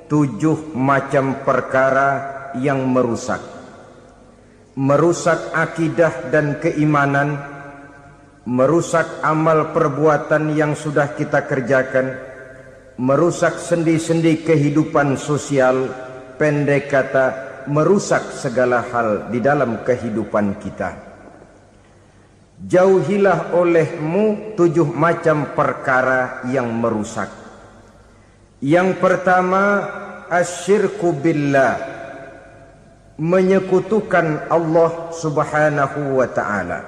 7 macam perkara yang merusak akidah dan keimanan, merusak amal perbuatan yang sudah kita kerjakan, merusak sendi-sendi kehidupan sosial, pendek kata merusak segala hal di dalam kehidupan kita. Jauhilah olehmu 7 macam perkara yang merusak. Yang pertama, asyirku billah, menyekutukan Allah Subhanahu wa ta'ala.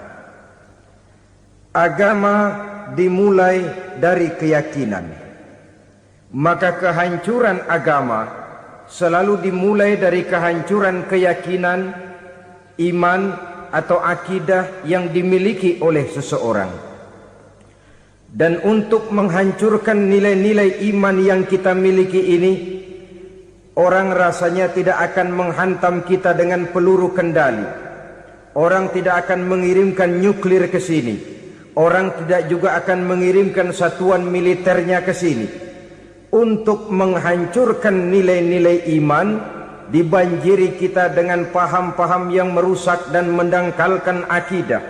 Agama dimulai dari keyakinan, maka kehancuran agama selalu dimulai dari kehancuran keyakinan, iman atau akidah yang dimiliki oleh seseorang. Dan untuk menghancurkan nilai-nilai iman yang kita miliki ini, orang rasanya tidak akan menghantam kita dengan peluru kendali. Orang tidak akan mengirimkan nuklir ke sini. Orang tidak juga akan mengirimkan satuan militernya ke sini. Untuk menghancurkan nilai-nilai iman, dibanjiri kita dengan paham-paham yang merusak dan mendangkalkan akidah.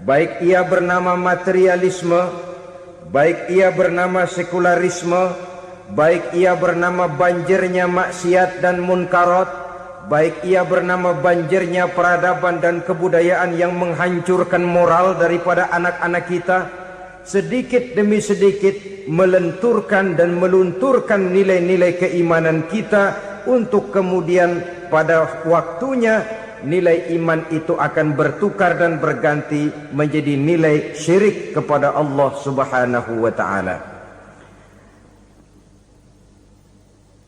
Baik ia bernama materialisme, baik ia bernama sekularisme, baik ia bernama banjirnya maksiat dan munkarat, baik ia bernama banjirnya peradaban dan kebudayaan yang menghancurkan moral daripada anak-anak kita, sedikit demi sedikit melenturkan dan melunturkan nilai-nilai keimanan kita, untuk kemudian pada waktunya nilai iman itu akan bertukar dan berganti menjadi nilai syirik kepada Allah Subhanahu wa ta'ala.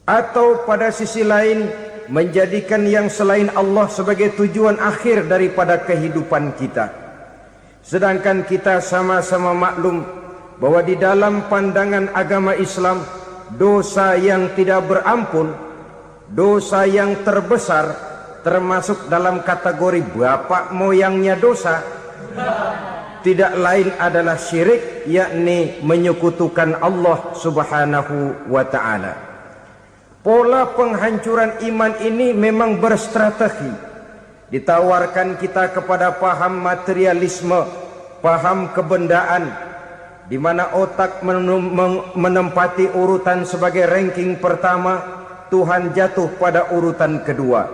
Atau pada sisi lain, menjadikan yang selain Allah sebagai tujuan akhir daripada kehidupan kita. Sedangkan kita sama-sama maklum bahwa di dalam pandangan agama Islam, dosa yang tidak berampun, dosa yang terbesar, termasuk dalam kategori bapak moyangnya dosa, tidak lain adalah syirik, yakni menyekutukan Allah Subhanahu wa ta'ala. Pola penghancuran iman ini memang berstrategi. Ditawarkan kita kepada paham materialisme, paham kebendaan, di mana otak menempati urutan sebagai ranking pertama, Tuhan jatuh pada urutan kedua.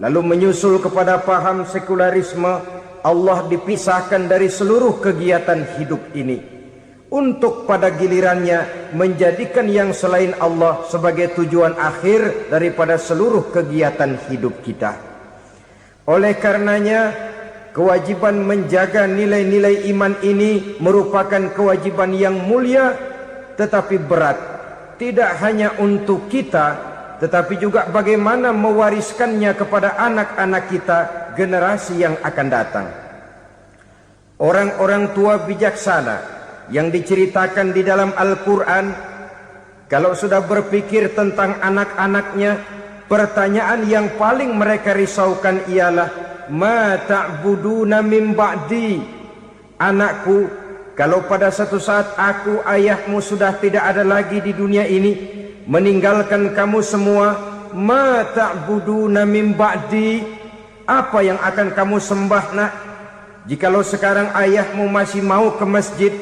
Lalu menyusul kepada paham sekularisme, Allah dipisahkan dari seluruh kegiatan hidup ini, untuk pada gilirannya menjadikan yang selain Allah sebagai tujuan akhir daripada seluruh kegiatan hidup kita. Oleh karenanya, kewajiban menjaga nilai-nilai iman ini merupakan kewajiban yang mulia tetapi berat, tidak hanya untuk kita, tetapi juga bagaimana mewariskannya kepada anak-anak kita, generasi yang akan datang. Orang-orang tua bijaksana yang diceritakan di dalam Al-Quran, kalau sudah berpikir tentang anak-anaknya, pertanyaan yang paling mereka risaukan ialah, ma ta'buduna min ba'di. Anakku, kalau pada satu saat aku, ayahmu sudah tidak ada lagi di dunia ini, meninggalkan kamu semua, ma ta'buduna min ba'di, apa yang akan kamu sembah nak? Jikalau sekarang ayahmu masih mau ke masjid,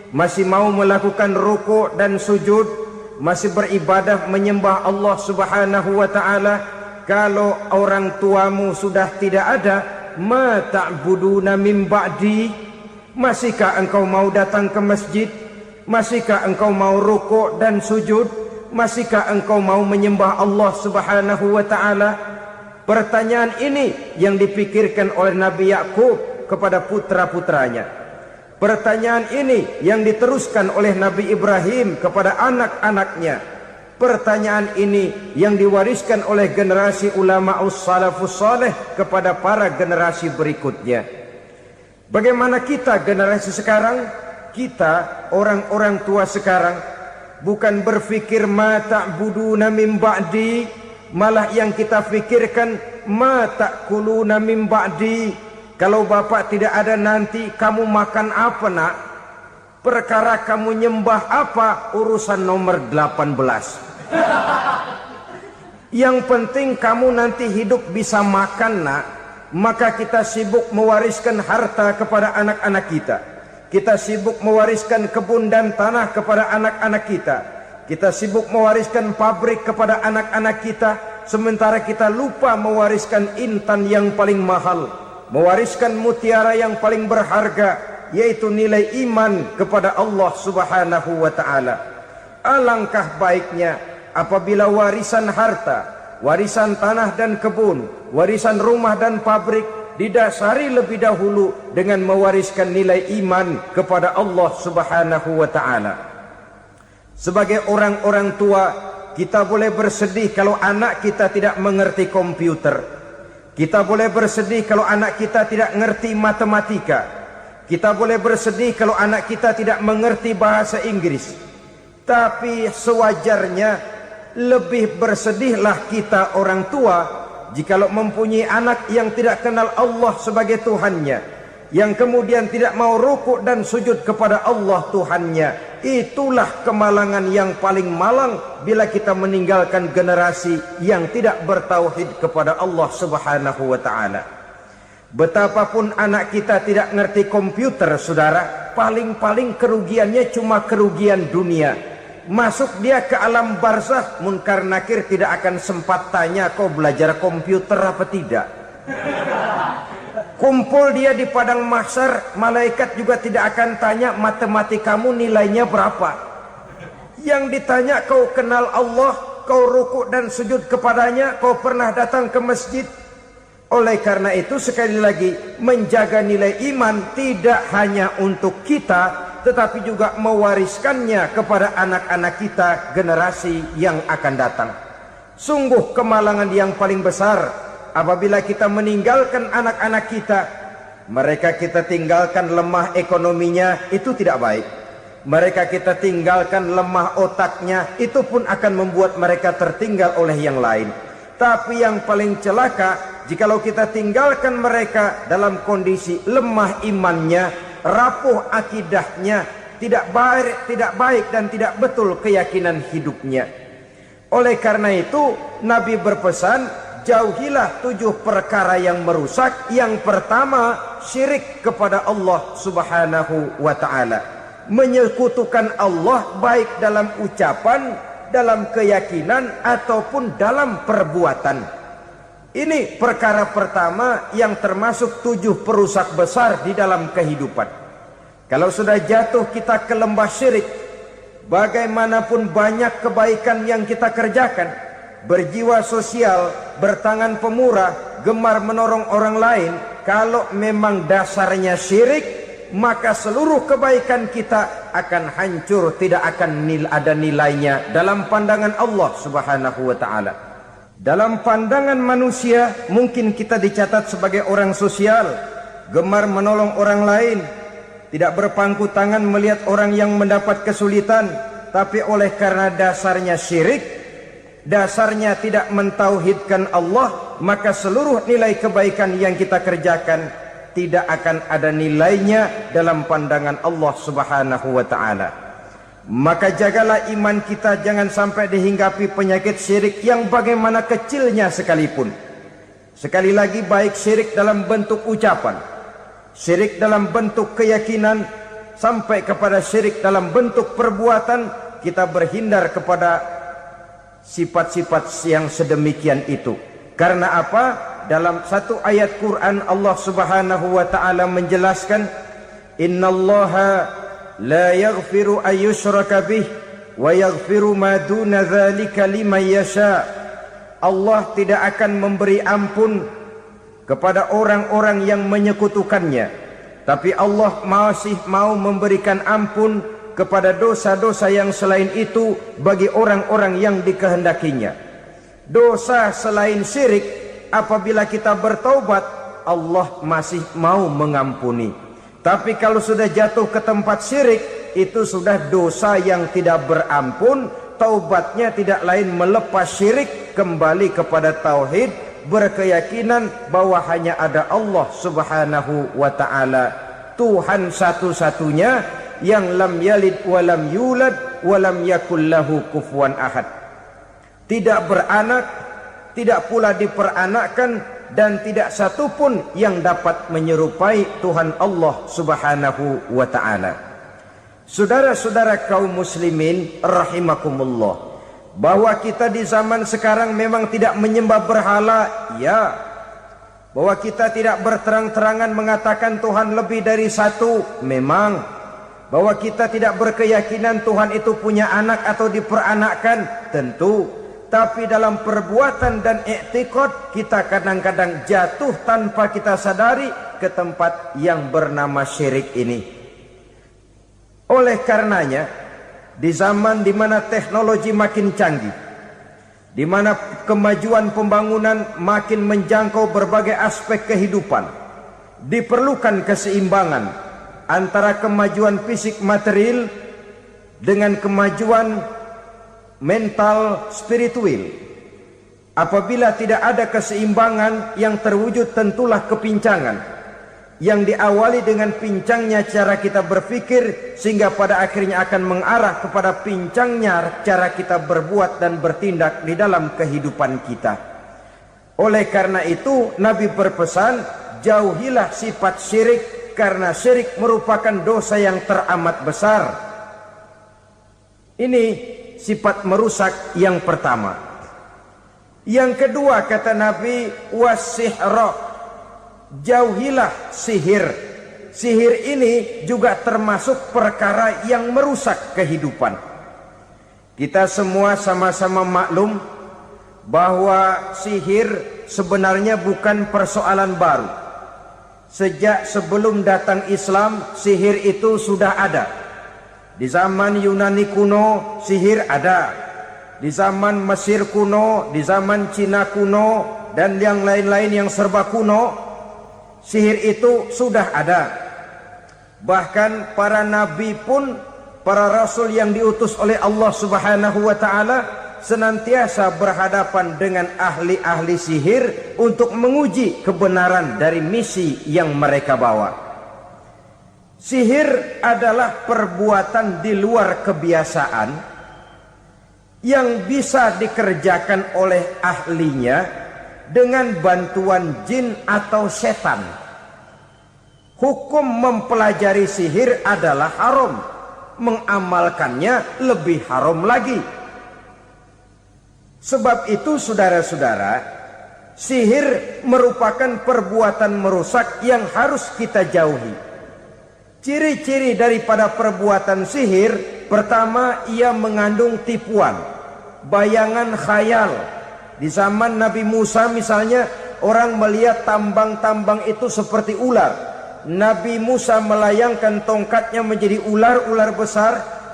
masih mau melakukan rukuk dan sujud, masih beribadah menyembah Allah Subhanahu wa ta'ala, kalau orang tuamu sudah tidak ada, ma ta'buduna min ba'di, masihkah engkau mau datang ke masjid? Masihkah engkau mau rukuk dan sujud? Masihkah engkau mau menyembah Allah Subhanahu wa ta'ala? Pertanyaan ini yang dipikirkan oleh Nabi Yakub kepada putra-putranya. Pertanyaan ini yang diteruskan oleh Nabi Ibrahim kepada anak-anaknya. Pertanyaan ini yang diwariskan oleh generasi ulama salafus saleh kepada para generasi berikutnya. Bagaimana kita generasi sekarang? Kita orang-orang tua sekarang bukan berfikir ma ta'buduna min ba'di, malah yang kita fikirkan ma ta'kuluna min ba'di. Kalau bapak tidak ada nanti kamu makan apa nak? Perkara kamu nyembah apa? Urusan nomor 18. Yang penting kamu nanti hidup bisa makan, nak. Maka kita sibuk mewariskan harta kepada anak-anak kita. Kita sibuk mewariskan kebun dan tanah kepada anak-anak kita. Kita sibuk mewariskan pabrik kepada anak-anak kita, sementara kita lupa mewariskan intan yang paling mahal, mewariskan mutiara yang paling berharga, yaitu nilai iman kepada Allah Subhanahu wa ta'ala. Alangkah baiknya apabila warisan harta, warisan tanah dan kebun, warisan rumah dan pabrik didasari lebih dahulu dengan mewariskan nilai iman kepada Allah Subhanahu wa ta'ala. Sebagai orang-orang tua, kita boleh bersedih kalau anak kita tidak mengerti komputer. Kita boleh bersedih kalau anak kita tidak mengerti matematika. Kita boleh bersedih kalau anak kita tidak mengerti bahasa Inggris. Tapi sewajarnya lebih bersedihlah kita orang tua jikalau mempunyai anak yang tidak kenal Allah sebagai Tuhannya, yang kemudian tidak mau rukuk dan sujud kepada Allah Tuhannya. Itulah kemalangan yang paling malang bila kita meninggalkan generasi yang tidak bertauhid kepada Allah Subhanahu wa ta'ala. Betapapun anak kita tidak ngerti komputer, saudara, paling-paling kerugiannya cuma kerugian dunia. Masuk dia ke alam barzakh, munkar nakir tidak akan sempat tanya kau belajar komputer apa tidak. Kumpul dia di padang mahsyar, malaikat juga tidak akan tanya matematikamu nilainya berapa. Yang ditanya kau kenal Allah, kau rukuk dan sujud kepadanya, kau pernah datang ke masjid. Oleh karena itu sekali lagi, menjaga nilai iman tidak hanya untuk kita, tetapi juga mewariskannya kepada anak-anak kita, generasi yang akan datang. Sungguh kemalangan yang paling besar apabila kita meninggalkan anak-anak kita. Mereka kita tinggalkan lemah ekonominya, itu tidak baik. Mereka kita tinggalkan lemah otaknya, itu pun akan membuat mereka tertinggal oleh yang lain. Tapi yang paling celaka, jikalau kita tinggalkan mereka dalam kondisi lemah imannya, rapuh akidahnya, tidak baik dan tidak betul keyakinan hidupnya. Oleh karena itu Nabi berpesan, jauhilah 7 perkara yang merusak. Yang pertama, syirik kepada Allah Subhanahu wa ta'ala. Menyekutukan Allah baik dalam ucapan, dalam keyakinan ataupun dalam perbuatan. Ini perkara pertama yang termasuk 7 perusak besar di dalam kehidupan. Kalau sudah jatuh kita ke lembah syirik, bagaimanapun banyak kebaikan yang kita kerjakan, berjiwa sosial, bertangan pemurah, gemar menolong orang lain, kalau memang dasarnya syirik, maka seluruh kebaikan kita akan hancur, tidak akan ada nilainya dalam pandangan Allah Subhanahu wa ta'ala. Dalam pandangan manusia, mungkin kita dicatat sebagai orang sosial, gemar menolong orang lain, tidak berpangku tangan melihat orang yang mendapat kesulitan. Tapi oleh karena dasarnya syirik, dasarnya tidak mentauhidkan Allah, maka seluruh nilai kebaikan yang kita kerjakan tidak akan ada nilainya dalam pandangan Allah Subhanahu wa ta'ala. Maka jagalah iman kita, jangan sampai dihinggapi penyakit syirik yang bagaimana kecilnya sekalipun. Sekali lagi, baik syirik dalam bentuk ucapan, syirik dalam bentuk keyakinan, sampai kepada syirik dalam bentuk perbuatan, kita berhindar kepada sifat-sifat yang sedemikian itu. Karena apa? Dalam satu ayat Quran Allah Subhanahu wa ta'ala menjelaskan, innallaha la yaghfiru ayyushraka bih wa yaghfiru ma duna dzalika liman yasha. Allah tidak akan memberi ampun kepada orang-orang yang menyekutukannya, tapi Allah masih mau memberikan ampun kepada dosa-dosa yang selain itu bagi orang-orang yang dikehendakinya. Dosa selain syirik, apabila kita bertaubat, Allah masih mau mengampuni. Tapi kalau sudah jatuh ke tempat syirik, itu sudah dosa yang tidak berampun. Taubatnya tidak lain melepas syirik, kembali kepada tauhid, berkeyakinan bahwa hanya ada Allah Subhanahu wa ta'ala, Tuhan satu-satunya, yang lam yalid walam yulad walam yakul lahu kufuwan ahad. tidak beranak, tidak pula diperanakkan, dan tidak satupun yang dapat menyerupai Tuhan Allah Subhanahu wa ta'ala. Saudara-saudara kaum muslimin rahimakumullah, bahwa kita di zaman sekarang memang tidak menyembah berhala, ya. Bahwa kita tidak berterang-terangan mengatakan Tuhan lebih dari satu, memang. Bahwa kita tidak berkeyakinan Tuhan itu punya anak atau diperanakkan, tentu. Tapi dalam perbuatan dan i'tiqad kita kadang-kadang jatuh tanpa kita sadari ke tempat yang bernama syirik ini. Oleh karenanya, di zaman di mana teknologi makin canggih, di mana kemajuan pembangunan makin menjangkau berbagai aspek kehidupan, diperlukan keseimbangan antara kemajuan fisik material dengan kemajuan mental spiritual. Apabila tidak ada keseimbangan, yang terwujud tentulah kepincangan, yang diawali dengan pincangnya cara kita berpikir, sehingga pada akhirnya akan mengarah kepada pincangnya cara kita berbuat dan bertindak di dalam kehidupan kita. Oleh karena itu Nabi berpesan, jauhilah sifat syirik, karena syirik merupakan dosa yang teramat besar. Ini sifat merusak yang pertama. Yang kedua kata Nabi, wasihra, jauhilah sihir. Sihir ini juga termasuk perkara yang merusak kehidupan. Kita semua sama-sama maklum bahwa sihir sebenarnya bukan persoalan baru. Sejak sebelum datang Islam, sihir itu sudah ada. Di zaman Yunani kuno, sihir ada. Di zaman Mesir kuno, di zaman Cina kuno, dan yang lain-lain yang serba kuno, sihir itu sudah ada. Bahkan para nabi pun, para rasul yang diutus oleh Allah Subhanahu wa ta'ala, senantiasa berhadapan dengan ahli-ahli sihir untuk menguji kebenaran dari misi yang mereka bawa. Sihir adalah perbuatan di luar kebiasaan yang bisa dikerjakan oleh ahlinya dengan bantuan jin atau setan. Hukum mempelajari sihir adalah haram, mengamalkannya lebih haram lagi. Sebab itu saudara-saudara, sihir merupakan perbuatan merusak yang harus kita jauhi. Ciri-ciri daripada perbuatan sihir, pertama, ia mengandung tipuan, bayangan khayal. Di zaman Nabi Musa misalnya, orang melihat tambang-tambang itu seperti ular. Nabi Musa melayangkan tongkatnya menjadi ular-ular besar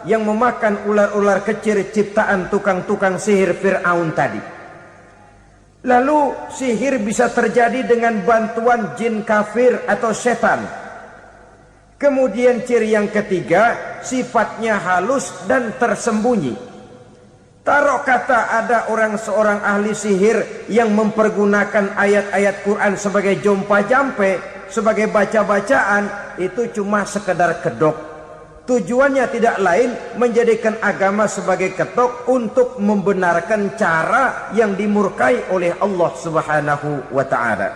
yang memakan ular-ular kecil ciptaan tukang-tukang sihir Fir'aun tadi. Lalu sihir bisa terjadi dengan bantuan jin kafir atau setan. Kemudian ciri yang ketiga, sifatnya halus dan tersembunyi. Taruh kata ada seorang ahli sihir yang mempergunakan ayat-ayat Quran sebagai jompa-jampe, sebagai baca-bacaan, itu cuma sekedar kedok. Tujuannya tidak lain menjadikan agama sebagai ketok untuk membenarkan cara yang dimurkai oleh Allah Subhanahu wa ta'ala.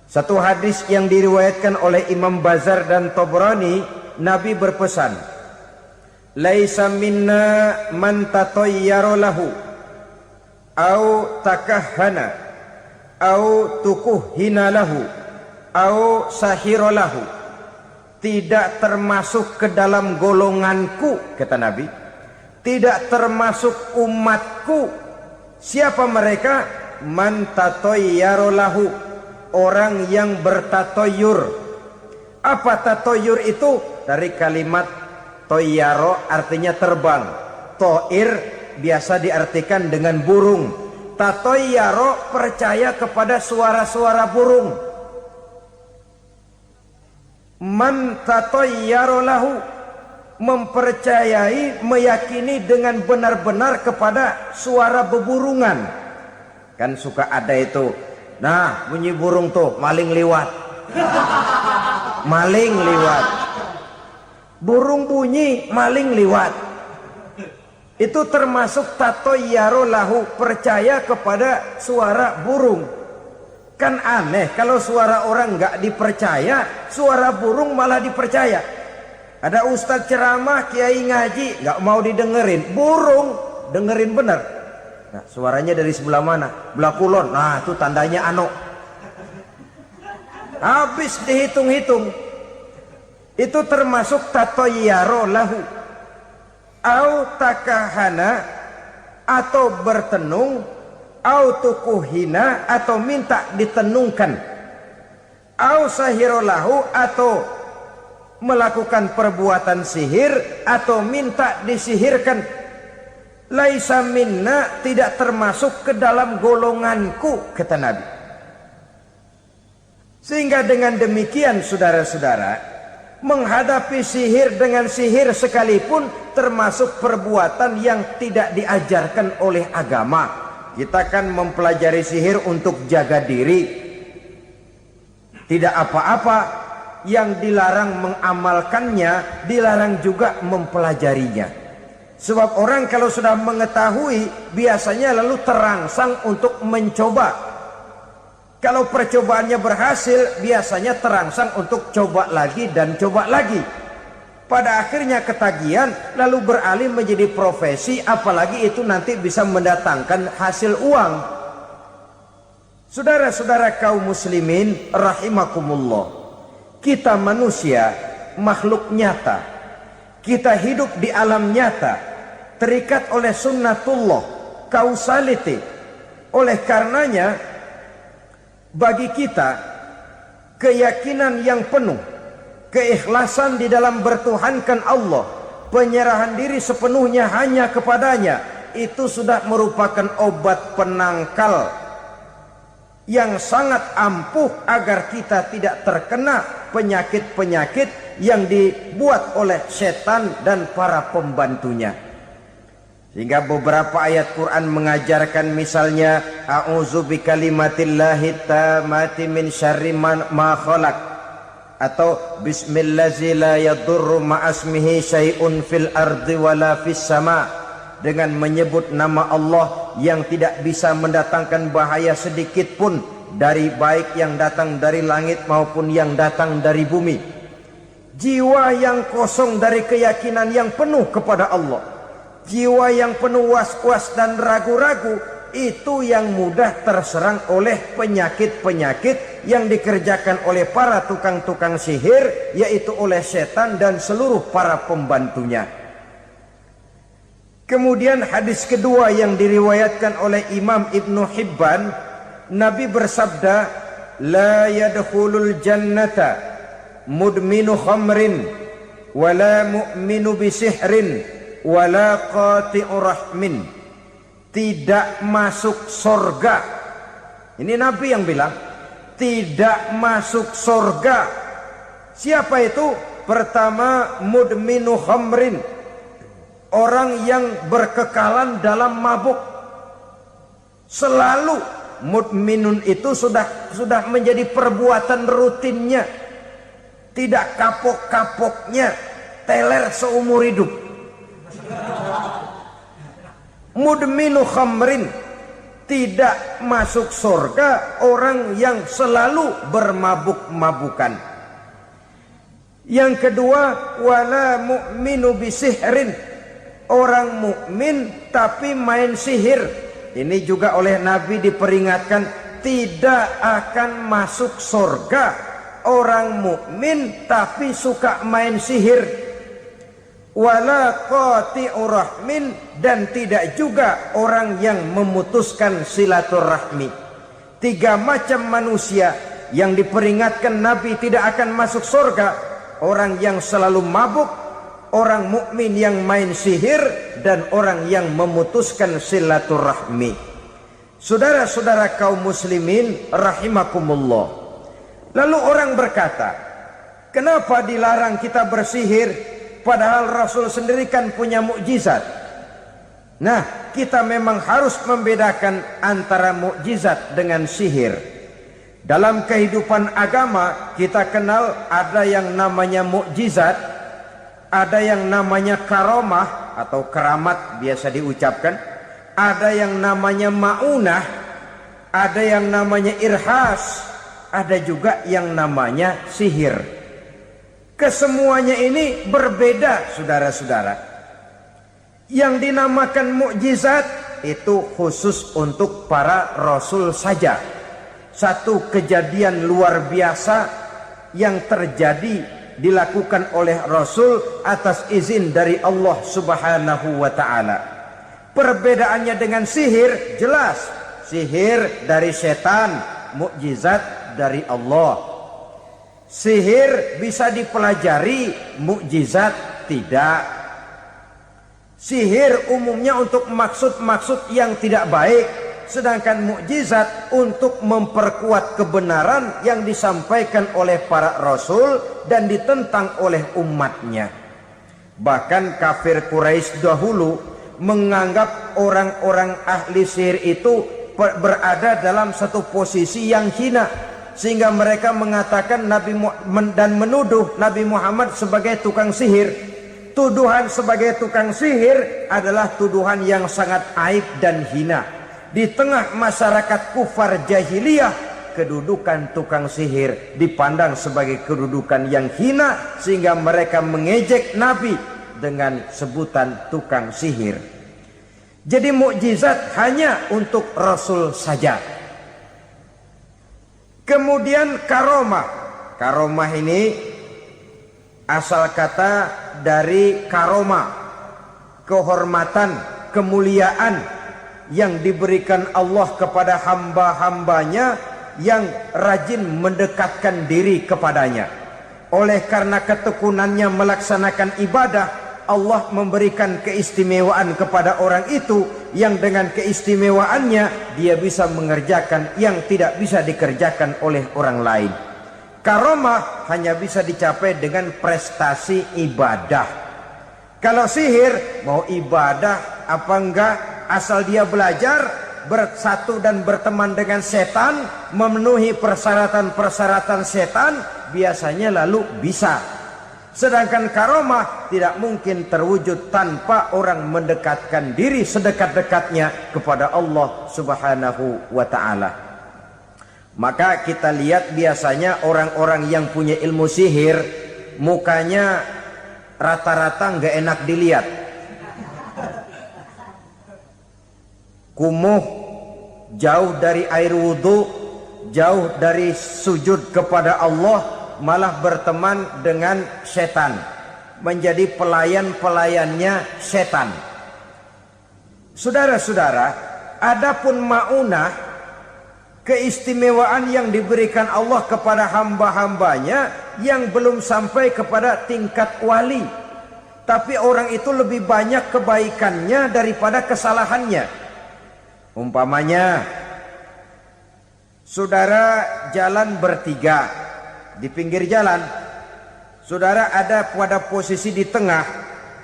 Satu hadis yang diriwayatkan oleh Imam Bazar dan Tabrani, Nabi berpesan, laisa minna man tatayyara lahu au takahhana au tukuhhina lahu au sahira lahu. Tidak termasuk ke dalam golonganku, kata Nabi. Tidak termasuk umatku. Siapa mereka? Man tatayyara lahu, orang yang bertatoyur. Apa tatoyur itu? Dari kalimat toyaro, artinya terbang. Toir biasa diartikan dengan burung. Tatoyaro percaya kepada suara-suara burung. Man tatoyaro lahu, mempercayai, meyakini dengan benar-benar kepada suara beburungan. Kan suka ada itu, nah bunyi burung tuh, maling liwat. Maling liwat. Burung bunyi, maling liwat. Itu termasuk tatoyyaro lahu, percaya kepada suara burung. Kan aneh kalau suara orang nggak dipercaya, suara burung malah dipercaya. Ada ustadz ceramah, kiai ngaji, nggak mau didengerin, burung dengerin bener. Nah, suaranya dari sebelah mana? Belah kulon. Nah, itu tandanya ano. Habis dihitung-hitung. Itu termasuk tatoyyaro lahu. Au takahana, atau bertenung, au tukuhina, atau minta ditenungkan, au sahirolahu, atau melakukan perbuatan sihir, atau minta disihirkan. Laisa minna, tidak termasuk ke dalam golonganku, kata Nabi. Sehingga dengan demikian saudara-saudara, menghadapi sihir dengan sihir sekalipun termasuk perbuatan yang tidak diajarkan oleh agama. Kita kan mempelajari sihir untuk jaga diri, tidak apa-apa. Yang dilarang mengamalkannya, dilarang juga mempelajarinya. Sebab orang kalau sudah mengetahui, biasanya lalu terangsang untuk mencoba. Kalau percobaannya berhasil, biasanya terangsang untuk coba lagi dan coba lagi. Pada akhirnya ketagihan, lalu beralih menjadi profesi, apalagi itu nanti bisa mendatangkan hasil uang. Saudara-saudara kaum muslimin rahimakumullah, kita manusia makhluk nyata. Kita hidup di alam nyata, terikat oleh sunnatullah, causality. Oleh karenanya, bagi kita keyakinan yang penuh, keikhlasan di dalam bertuhankan Allah, penyerahan diri sepenuhnya hanya kepadanya, itu sudah merupakan obat penangkal yang sangat ampuh agar kita tidak terkena penyakit-penyakit yang dibuat oleh setan dan para pembantunya. Sehingga beberapa ayat Quran mengajarkan, misalnya a'udzu bikalimatillahi tammati min syarri ma khalaq, atau bismillazi la yadurru ma'asmihi syai'un fil ardi wala fis sama, dengan menyebut nama Allah yang tidak bisa mendatangkan bahaya sedikit pun, dari baik yang datang dari langit maupun yang datang dari bumi. Jiwa yang kosong dari keyakinan yang penuh kepada Allah, jiwa yang penuh was-was dan ragu-ragu, itu yang mudah terserang oleh penyakit-penyakit yang dikerjakan oleh para tukang-tukang sihir, yaitu oleh setan dan seluruh para pembantunya. Kemudian hadis kedua yang diriwayatkan oleh Imam Ibnu Hibban, Nabi bersabda, la yadkhulul jannata mudminu khamrin wala mu'minu bisihrin wala qati'ur rahmin. Tidak masuk surga. Ini Nabi yang bilang, tidak masuk surga. Siapa itu? Pertama, mudminu khamrin, orang yang berkekalan dalam mabuk. Selalu mudminun itu sudah menjadi perbuatan rutinnya, tidak kapok-kapoknya, teler seumur hidup. Mudminu khamrin, tidak masuk surga orang yang selalu bermabuk-mabukan. Yang kedua, wala mu'minu bisihrin, orang mukmin tapi main sihir. Ini juga oleh Nabi diperingatkan, tidak akan masuk surga orang mukmin tapi suka main sihir. Wala qati'ur rahmin, dan tidak juga orang yang memutuskan silaturahmi. Tiga macam manusia yang diperingatkan Nabi tidak akan masuk surga: orang yang selalu mabuk, orang mukmin yang main sihir, dan orang yang memutuskan silaturahmi. Saudara-saudara kaum muslimin rahimakumullah. Lalu orang berkata, kenapa dilarang kita bersihir? Padahal Rasul sendiri kan punya mukjizat. Nah, kita memang harus membedakan antara mukjizat dengan sihir. Dalam kehidupan agama kita kenal ada yang namanya mukjizat, Ada yang namanya karomah atau keramat biasa diucapkan. Ada yang namanya ma'unah. Ada yang namanya irhas. Ada juga yang namanya sihir. Kesemuanya ini berbeda, saudara-saudara. Yang dinamakan mukjizat itu khusus untuk para rasul saja. Satu kejadian luar biasa yang terjadi dilakukan oleh Rasul atas izin dari Allah Subhanahu wa ta'ala. Perbedaannya dengan sihir jelas. Sihir dari setan, mukjizat dari Allah. Sihir bisa dipelajari, mukjizat tidak. Sihir umumnya untuk maksud-maksud yang tidak baik, sedangkan mukjizat untuk memperkuat kebenaran yang disampaikan oleh para rasul dan ditentang oleh umatnya. Bahkan kafir Quraisy dahulu menganggap orang-orang ahli sihir itu berada dalam satu posisi yang hina, sehingga mereka mengatakan dan menuduh Nabi Muhammad sebagai tukang sihir. Tuduhan sebagai tukang sihir adalah tuduhan yang sangat aib dan hina. Di tengah masyarakat kufar jahiliyah, kedudukan tukang sihir dipandang sebagai kedudukan yang hina, sehingga mereka mengejek Nabi dengan sebutan tukang sihir. Jadi mukjizat hanya untuk Rasul saja. Kemudian karomah. Karomah ini asal kata dari karoma, kehormatan, kemuliaan yang diberikan Allah kepada hamba-hambanya yang rajin mendekatkan diri kepadanya. Oleh karena ketekunannya melaksanakan ibadah, Allah memberikan keistimewaan kepada orang itu, yang dengan keistimewaannya dia bisa mengerjakan yang tidak bisa dikerjakan oleh orang lain. Karomah hanya bisa dicapai dengan prestasi ibadah. Kalau sihir mau ibadah apa enggak, asal dia belajar, bersatu dan berteman dengan setan, memenuhi persyaratan-persyaratan setan, biasanya lalu bisa. Sedangkan karomah tidak mungkin terwujud tanpa orang mendekatkan diri sedekat-dekatnya kepada Allah Subhanahu wa ta'ala. Maka kita lihat biasanya orang-orang yang punya ilmu sihir, mukanya rata-rata nggak enak dilihat. Kumuh, jauh dari air wudhu, jauh dari sujud kepada Allah, malah berteman dengan setan, menjadi pelayan-pelayannya setan. Saudara-saudara, adapun ma'unah, keistimewaan yang diberikan Allah kepada hamba-hambanya yang belum sampai kepada tingkat wali, tapi orang itu lebih banyak kebaikannya daripada kesalahannya. Umpamanya, saudara jalan bertiga di pinggir jalan, saudara ada pada posisi di tengah,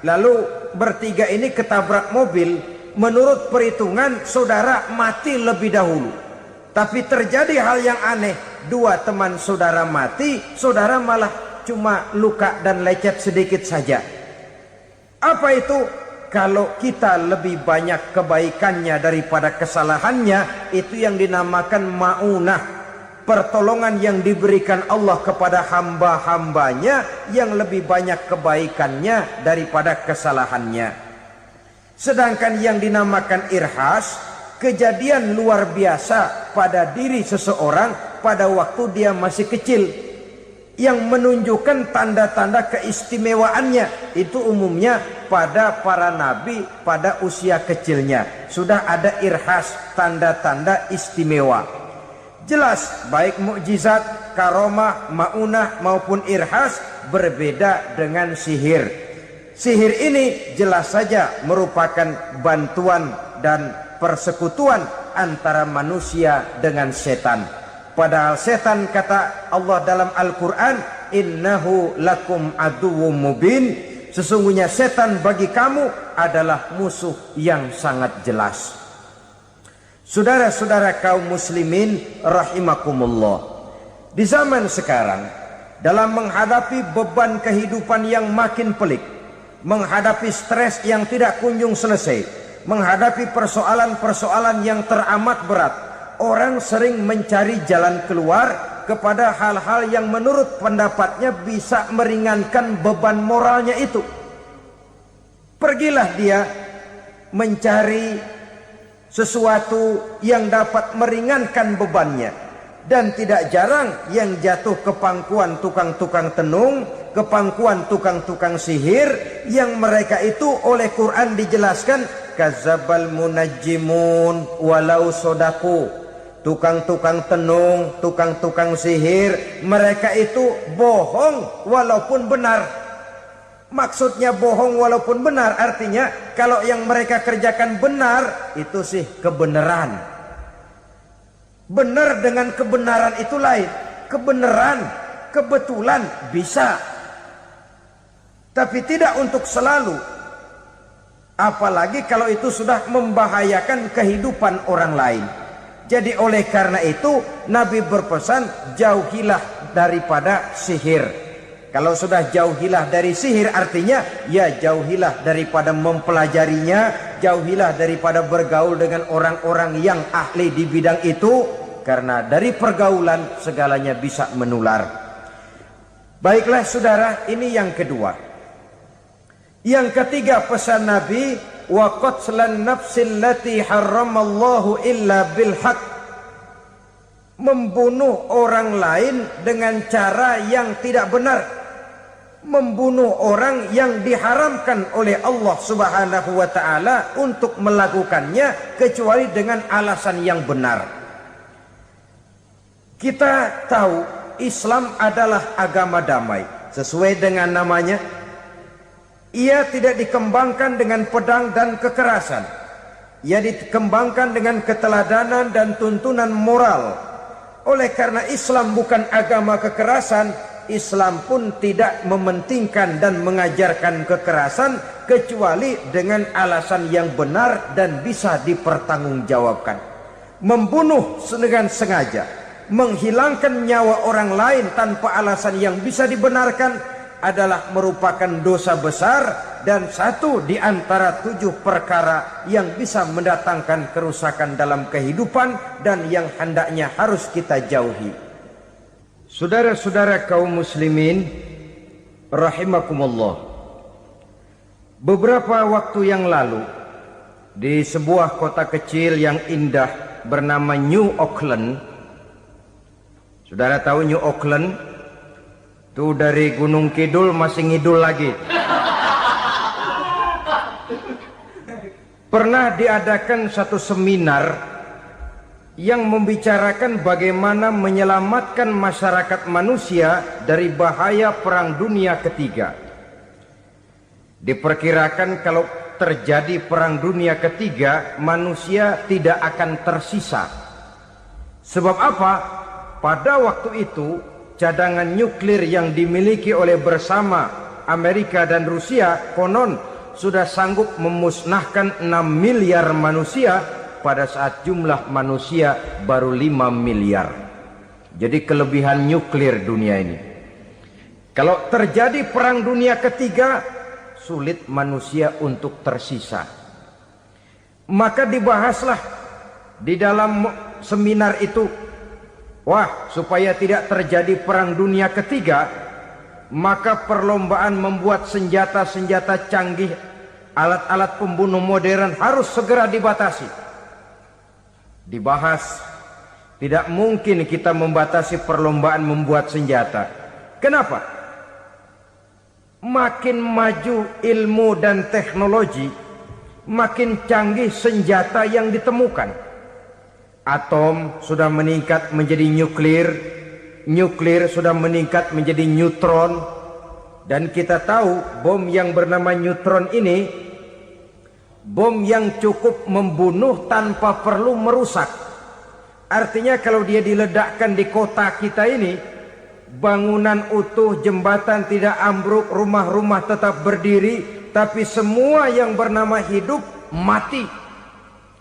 lalu bertiga ini ketabrak mobil. Menurut perhitungan saudara mati lebih dahulu, tapi terjadi hal yang aneh, dua teman saudara mati, saudara malah cuma luka dan lecet sedikit saja. Apa itu? Kalau kita lebih banyak kebaikannya daripada kesalahannya, itu yang dinamakan ma'unah, pertolongan yang diberikan Allah kepada hamba-hambanya yang lebih banyak kebaikannya daripada kesalahannya. Sedangkan yang dinamakan irhas, kejadian luar biasa pada diri seseorang pada waktu dia masih kecil, yang menunjukkan tanda-tanda keistimewaannya. Itu umumnya pada para nabi pada usia kecilnya sudah ada irhas, tanda-tanda istimewa. Jelas baik mukjizat, karomah, maunah maupun irhas berbeda dengan sihir. Sihir ini jelas saja merupakan bantuan dan persekutuan antara manusia dengan setan. Padahal setan, kata Allah dalam Al-Quran, innahu lakum aduwwum mubin, sesungguhnya setan bagi kamu adalah musuh yang sangat jelas. Saudara-saudara kaum muslimin rahimakumullah, di zaman sekarang dalam menghadapi beban kehidupan yang makin pelik, menghadapi stres yang tidak kunjung selesai, menghadapi persoalan-persoalan yang teramat berat, orang sering mencari jalan keluar kepada hal-hal yang menurut pendapatnya bisa meringankan beban moralnya itu. Pergilah dia mencari sesuatu yang dapat meringankan bebannya. Dan tidak jarang yang jatuh ke pangkuan tukang-tukang tenung, ke pangkuan tukang-tukang sihir, yang mereka itu oleh Quran dijelaskan kazabal munajjimun walau sodaku. Tukang-tukang tenung, tukang-tukang sihir, mereka itu bohong walaupun benar. Maksudnya bohong walaupun benar artinya kalau yang mereka kerjakan benar itu sih kebenaran. Benar dengan kebenaran itu lain. Kebenaran, kebetulan bisa, tapi tidak untuk selalu. Apalagi kalau itu sudah membahayakan kehidupan orang lain. Jadi oleh karena itu Nabi berpesan jauhilah daripada sihir. Kalau sudah jauhilah dari sihir artinya ya jauhilah daripada mempelajarinya, jauhilah daripada bergaul dengan orang-orang yang ahli di bidang itu, karena dari pergaulan segalanya bisa menular. Baiklah saudara, ini yang kedua. Yang ketiga pesan Nabi, wa qatlan nafsil lati harramallahu illa bil haq. Membunuh orang lain dengan cara yang tidak benar. Membunuh orang yang diharamkan oleh Allah Subhanahu wa taala untuk melakukannya kecuali dengan alasan yang benar. Kita tahu Islam adalah agama damai. Sesuai dengan namanya, ia tidak dikembangkan dengan pedang dan kekerasan. Ia dikembangkan dengan keteladanan dan tuntunan moral. Oleh karena Islam bukan agama kekerasan, Islam pun tidak mementingkan dan mengajarkan kekerasan kecuali dengan alasan yang benar dan bisa dipertanggungjawabkan. Membunuh dengan sengaja, menghilangkan nyawa orang lain tanpa alasan yang bisa dibenarkan adalah merupakan dosa besar dan satu di antara 7 perkara yang bisa mendatangkan kerusakan dalam kehidupan dan yang hendaknya harus kita jauhi. Saudara-saudara kaum muslimin rahimakumullah, beberapa waktu yang lalu di sebuah kota kecil yang indah bernama New Auckland. Saudara tahu New Auckland? Itu dari Gunung Kidul masih ngidul lagi. Pernah diadakan satu seminar yang membicarakan bagaimana menyelamatkan masyarakat manusia dari bahaya Perang Dunia Ketiga. Diperkirakan kalau terjadi Perang Dunia Ketiga, manusia tidak akan tersisa. Sebab apa? Pada waktu itu, cadangan nuklir yang dimiliki oleh bersama Amerika dan Rusia konon sudah sanggup memusnahkan 6 miliar manusia pada saat jumlah manusia baru 5 miliar. Jadi kelebihan nuklir dunia ini. Kalau terjadi Perang Dunia Ketiga, sulit manusia untuk tersisa. Maka dibahaslah di dalam seminar itu, wah, supaya tidak terjadi Perang Dunia Ketiga, maka perlombaan membuat senjata-senjata canggih, alat-alat pembunuh modern harus segera dibatasi. Dibahas, tidak mungkin kita membatasi perlombaan membuat senjata. Kenapa? Makin maju ilmu dan teknologi, makin canggih senjata yang ditemukan. Atom sudah meningkat menjadi nuklir, nuklir sudah meningkat menjadi neutron, dan kita tahu bom yang bernama neutron ini bom yang cukup membunuh tanpa perlu merusak. Artinya kalau dia diledakkan di kota kita ini, bangunan utuh, jembatan tidak ambruk, rumah-rumah tetap berdiri, tapi semua yang bernama hidup mati.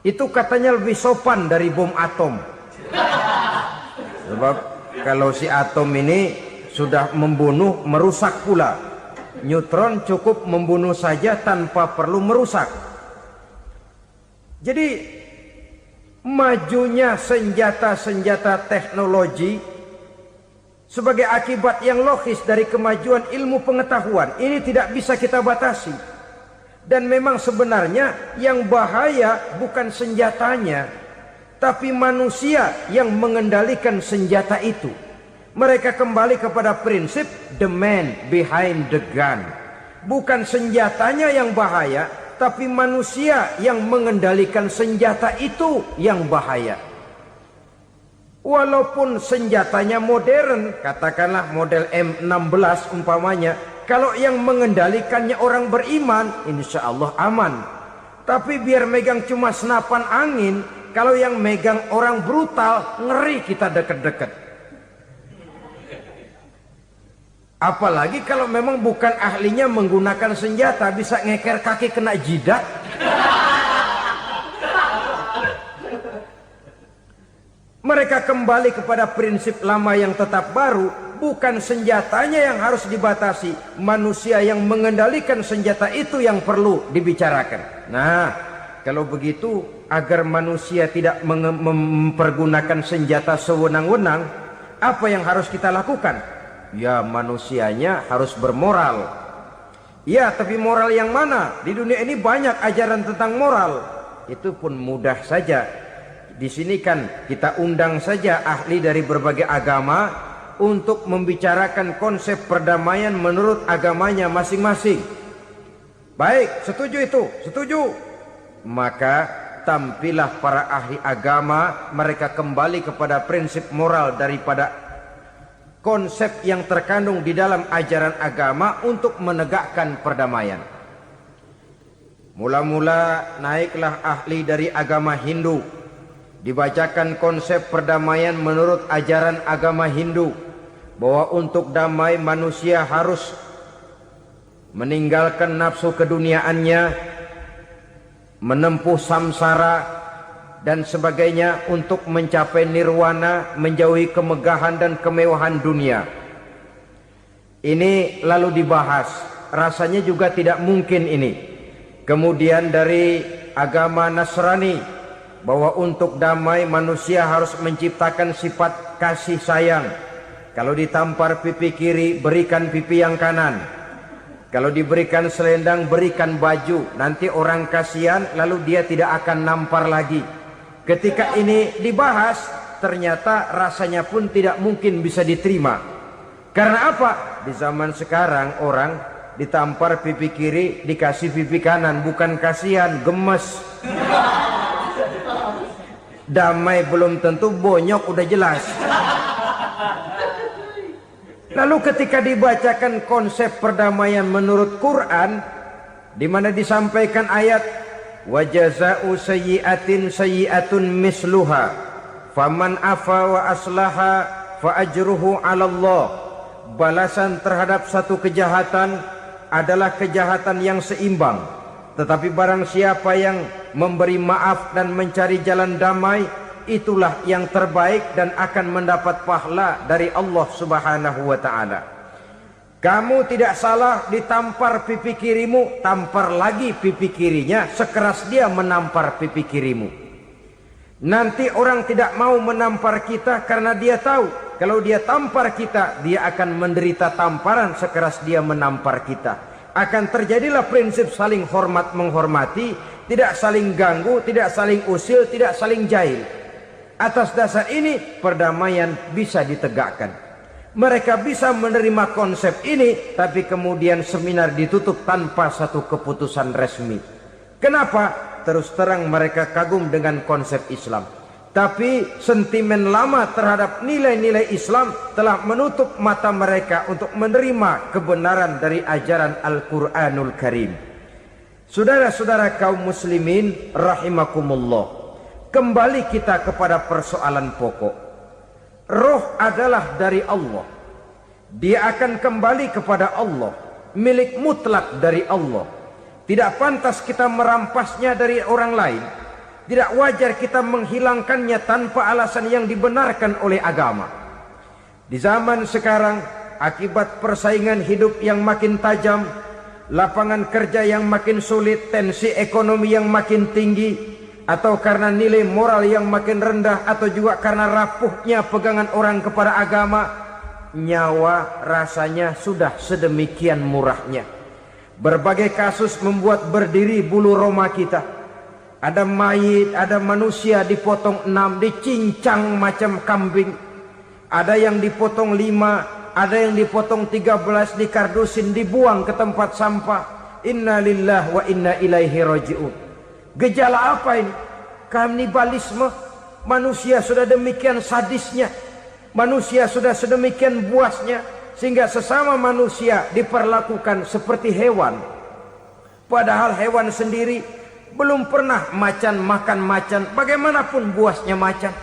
Itu katanya lebih sopan dari bom atom. Sebab kalau si atom ini sudah membunuh, merusak pula. Neutron cukup membunuh saja tanpa perlu merusak. Jadi majunya senjata-senjata teknologi sebagai akibat yang logis dari kemajuan ilmu pengetahuan ini tidak bisa kita batasi. Dan memang sebenarnya yang bahaya bukan senjatanya, tapi manusia yang mengendalikan senjata itu. Mereka kembali kepada prinsip the man behind the gun. Bukan senjatanya yang bahaya, tapi manusia yang mengendalikan senjata itu yang bahaya. Walaupun senjatanya modern, katakanlah model M16 umpamanya, kalau yang mengendalikannya orang beriman, insya Allah aman. Tapi biar megang cuma senapan angin, kalau yang megang orang brutal, ngeri kita deket-deket. Apalagi kalau memang bukan ahlinya menggunakan senjata, bisa ngeker kaki kena jidat. Mereka kembali kepada prinsip lama yang tetap baru. Bukan senjatanya yang harus dibatasi, manusia yang mengendalikan senjata itu yang perlu dibicarakan. Nah, kalau begitu, agar manusia tidak mempergunakan senjata sewenang-wenang, apa yang harus kita lakukan? Ya, manusianya harus bermoral. Ya, tapi moral yang mana? Di dunia ini banyak ajaran tentang moral. Itu pun mudah saja. Di sini kan kita undang saja ahli dari berbagai agama untuk membicarakan konsep perdamaian menurut agamanya masing-masing. Baik, setuju itu? Setuju. Maka tampillah para ahli agama, mereka kembali kepada prinsip moral daripada konsep yang terkandung di dalam ajaran agama untuk menegakkan perdamaian. Mula-mula naiklah ahli dari agama Hindu, dibacakan konsep perdamaian menurut ajaran agama Hindu, bahwa untuk damai manusia harus meninggalkan nafsu keduniaannya, menempuh samsara dan sebagainya untuk mencapai nirwana, menjauhi kemegahan dan kemewahan dunia. Ini lalu dibahas, rasanya juga tidak mungkin ini. Kemudian dari agama Nasrani, bahwa untuk damai manusia harus menciptakan sifat kasih sayang. Kalau ditampar pipi kiri, berikan pipi yang kanan. Kalau diberikan selendang, berikan baju. Nanti orang kasihan, lalu dia tidak akan nampar lagi. Ketika ini dibahas, ternyata rasanya pun tidak mungkin bisa diterima. Karena apa? Di zaman sekarang orang ditampar pipi kiri, dikasih pipi kanan. Bukan kasihan, gemes. Damai belum tentu, bonyok udah jelas. Lalu ketika dibacakan konsep perdamaian menurut Quran, di mana disampaikan ayat wa jazaa'u sayyi'atin sayyi'atun misluha faman afa wa aslaha fa ajruhu 'ala Allah. Balasan terhadap satu kejahatan adalah kejahatan yang seimbang, tetapi barang siapa yang memberi maaf dan mencari jalan damai, itulah yang terbaik dan akan mendapat pahala dari Allah Subhanahu wa ta'ala. Kamu tidak salah ditampar pipi kirimu, tampar lagi pipi kirinya sekeras dia menampar pipi kirimu. Nanti orang tidak mau menampar kita karena dia tahu kalau dia tampar kita, dia akan menderita tamparan sekeras dia menampar kita. Akan terjadilah prinsip saling hormat menghormati, tidak saling ganggu, tidak saling usil, tidak saling jahil. Atas dasar ini perdamaian bisa ditegakkan. Mereka bisa menerima konsep ini, tapi kemudian seminar ditutup tanpa satu keputusan resmi. Kenapa? Terus terang mereka kagum dengan konsep Islam, tapi sentimen lama terhadap nilai-nilai Islam telah menutup mata mereka untuk menerima kebenaran dari ajaran Al-Quranul Karim. Saudara-saudara kaum muslimin rahimakumullah, kembali kita kepada persoalan pokok. Roh adalah dari Allah. Dia akan kembali kepada Allah, milik mutlak dari Allah. Tidak pantas kita merampasnya dari orang lain. Tidak wajar kita menghilangkannya tanpa alasan yang dibenarkan oleh agama. Di zaman sekarang akibat persaingan hidup yang makin tajam, lapangan kerja yang makin sulit, tensi ekonomi yang makin tinggi, atau karena nilai moral yang makin rendah, atau juga karena rapuhnya pegangan orang kepada agama, nyawa rasanya sudah sedemikian murahnya. Berbagai kasus membuat berdiri bulu roma kita. Ada mayit, ada manusia dipotong 6, dicincang macam kambing. Ada yang dipotong 5, ada yang dipotong 13, dikardusin, dibuang ke tempat sampah. Inna lillahi wa inna ilaihi raji'un. Gejala apa ini? Kanibalisme. Manusia sudah demikian sadisnya, manusia sudah sedemikian buasnya, sehingga sesama manusia diperlakukan seperti hewan. Padahal hewan sendiri belum pernah macan makan macan, bagaimanapun buasnya macan.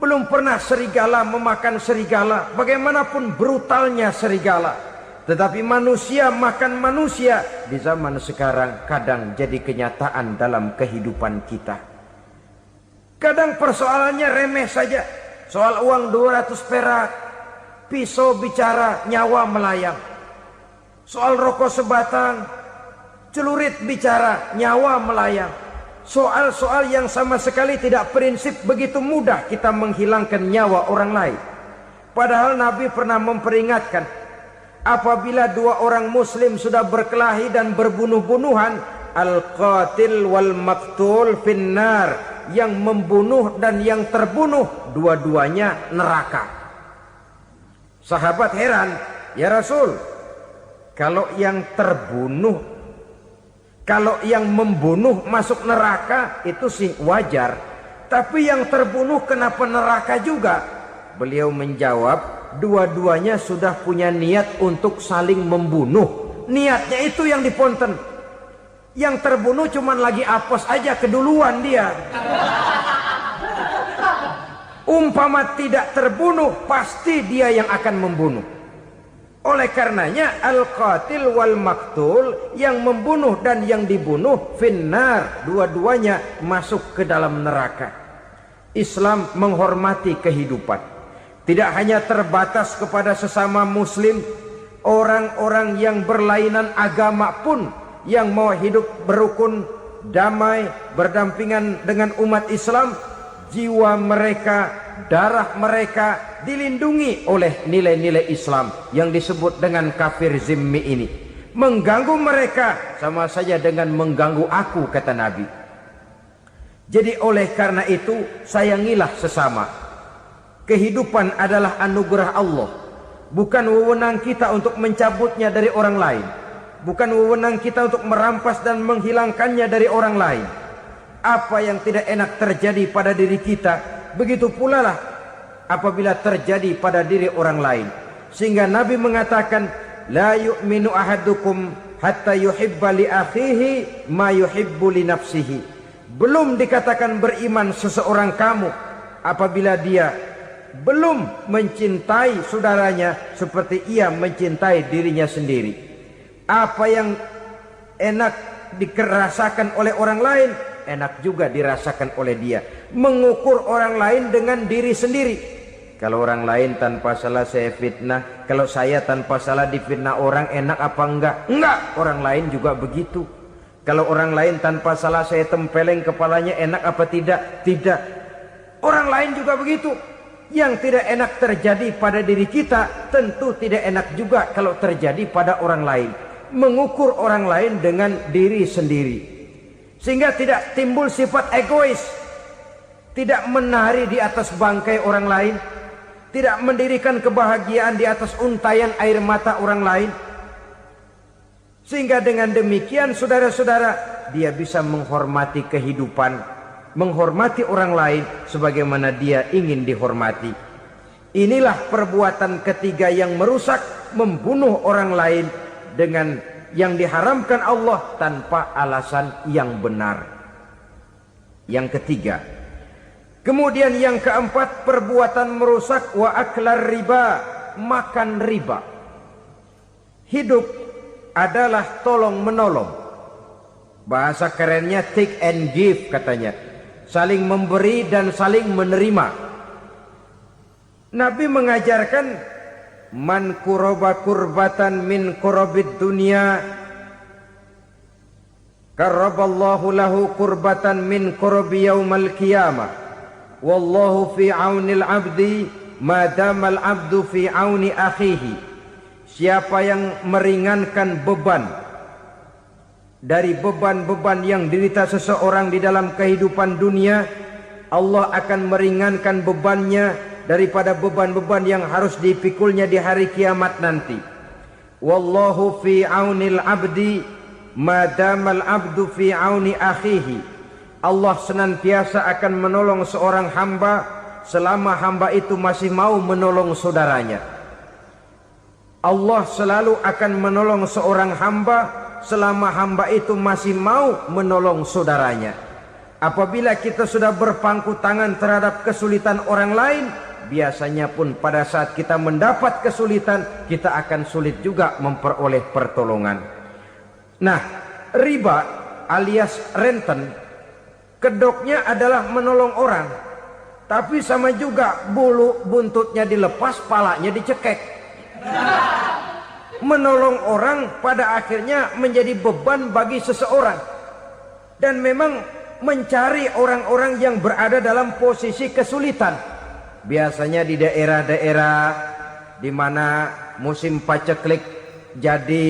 Belum pernah serigala memakan serigala, bagaimanapun brutalnya serigala. Tetapi manusia makan manusia di zaman sekarang kadang jadi kenyataan dalam kehidupan kita. Kadang persoalannya remeh saja. Soal uang 200 perak, pisau bicara, nyawa melayang. Soal rokok sebatang, celurit bicara, nyawa melayang. Soal-soal yang sama sekali tidak prinsip, begitu mudah kita menghilangkan nyawa orang lain. Padahal Nabi pernah memperingatkan, apabila dua orang muslim sudah berkelahi dan berbunuh-bunuhan, al-qatil wal maktul finnar, yang membunuh dan yang terbunuh dua-duanya neraka. Sahabat heran, ya Rasul, kalau yang membunuh masuk neraka itu sih wajar, tapi yang terbunuh kenapa neraka juga? Beliau menjawab, dua-duanya sudah punya niat untuk saling membunuh. Niatnya itu yang diponten. Yang terbunuh cuman lagi apes aja, keduluan dia. Umpama tidak terbunuh, pasti dia yang akan membunuh. Oleh karenanya al-qatil wal maktul, yang membunuh dan yang dibunuh finnar, dua-duanya masuk ke dalam neraka. Islam menghormati kehidupan. Tidak hanya terbatas kepada sesama muslim, orang-orang yang berlainan agama pun yang mau hidup berukun, damai, berdampingan dengan umat Islam, jiwa mereka, darah mereka dilindungi oleh nilai-nilai Islam yang disebut dengan kafir zimmi ini. Mengganggu mereka sama saja dengan mengganggu aku, kata Nabi. Jadi oleh karena itu, sayangilah sesama. Kehidupan adalah anugerah Allah, bukan wewenang kita untuk mencabutnya dari orang lain, bukan wewenang kita untuk merampas dan menghilangkannya dari orang lain. Apa yang tidak enak terjadi pada diri kita, begitu pula lah apabila terjadi pada diri orang lain. Sehingga Nabi mengatakan, la yu'minu ahadukum hatta yuhibba li akhihi ma yuhibbu li nafsihi. Belum dikatakan beriman seseorang kamu apabila dia belum mencintai saudaranya seperti ia mencintai dirinya sendiri. Apa yang enak dirasakan oleh orang lain, enak juga dirasakan oleh dia. Mengukur orang lain dengan diri sendiri. Kalau orang lain tanpa salah saya fitnah, kalau saya tanpa salah difitnah orang, enak apa enggak? Enggak, orang lain juga begitu. Kalau orang lain tanpa salah saya tempeleng kepalanya, enak apa tidak? Tidak. Orang lain juga begitu. Yang tidak enak terjadi pada diri kita, tentu tidak enak juga kalau terjadi pada orang lain. Mengukur orang lain dengan diri sendiri, sehingga tidak timbul sifat egois, tidak menari di atas bangkai orang lain, tidak mendirikan kebahagiaan di atas untayan air mata orang lain. Sehingga dengan demikian, saudara-saudara, dia bisa menghormati kehidupan, menghormati orang lain sebagaimana dia ingin dihormati. Inilah perbuatan ketiga yang merusak, membunuh orang lain dengan yang diharamkan Allah tanpa alasan yang benar. Yang ketiga. Kemudian yang keempat, perbuatan merusak, wa aklar riba, makan riba. Hidup adalah tolong menolong. Bahasa kerennya take and give katanya. Saling memberi dan saling menerima. Nabi mengajarkan man kuraba kurbatan min kurabid dunya karaballahu lahu kurbatan min kurabi yaumal qiyamah. Wallahu fi aunil abdi madamal abdu fi auni akhihi. Siapa yang meringankan beban dari beban-beban yang derita seseorang di dalam kehidupan dunia, Allah akan meringankan bebannya daripada beban-beban yang harus dipikulnya di hari kiamat nanti. Wallahu fi aunil abdi madamal abdu fi auni akhihi. Allah senantiasa akan menolong seorang hamba selama hamba itu masih mau menolong saudaranya. Allah selalu akan menolong seorang hamba selama hamba itu masih mau menolong saudaranya. Apabila kita sudah berpangku tangan terhadap kesulitan orang lain, biasanya pun pada saat kita mendapat kesulitan, kita akan sulit juga memperoleh pertolongan. Nah, riba alias renten, kedoknya adalah menolong orang, tapi sama juga bulu buntutnya dilepas, palanya dicekek. Menolong orang pada akhirnya menjadi beban bagi seseorang. Dan memang mencari orang-orang yang berada dalam posisi kesulitan. Biasanya di daerah-daerah di mana musim paceklik, jadi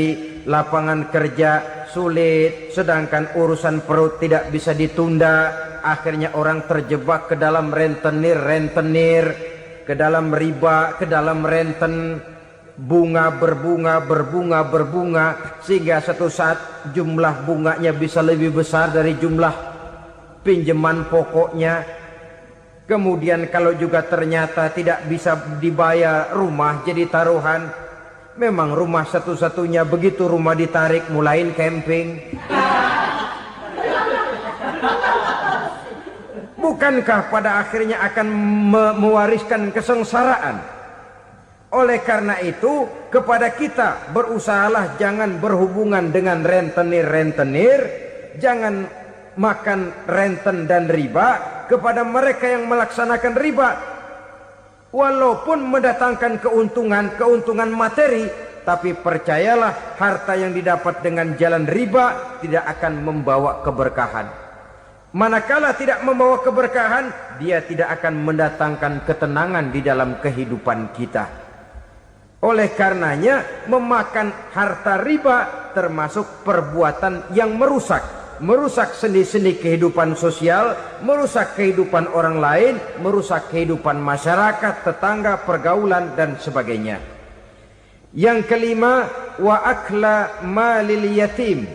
lapangan kerja sulit, sedangkan urusan perut tidak bisa ditunda, akhirnya orang terjebak ke dalam rentenir, ke dalam riba, ke dalam renten. Bunga berbunga, sehingga satu saat jumlah bunganya bisa lebih besar dari jumlah pinjaman pokoknya. Kemudian kalau juga ternyata tidak bisa dibayar, rumah jadi taruhan. Memang rumah satu-satunya, begitu rumah ditarik mulain camping. Bukankah pada akhirnya akan mewariskan kesengsaraan? Oleh karena itu, kepada kita berusahalah jangan berhubungan dengan rentenir, jangan makan renten dan riba. Kepada mereka yang melaksanakan riba, walaupun mendatangkan keuntungan materi, tapi percayalah harta yang didapat dengan jalan riba tidak akan membawa keberkahan. Manakala tidak membawa keberkahan, dia tidak akan mendatangkan ketenangan di dalam kehidupan kita. Oleh karenanya, memakan harta riba termasuk perbuatan yang merusak sendi-sendi kehidupan sosial, merusak kehidupan orang lain, merusak kehidupan masyarakat, tetangga, pergaulan dan sebagainya. Yang kelima, wa akla malil yatim,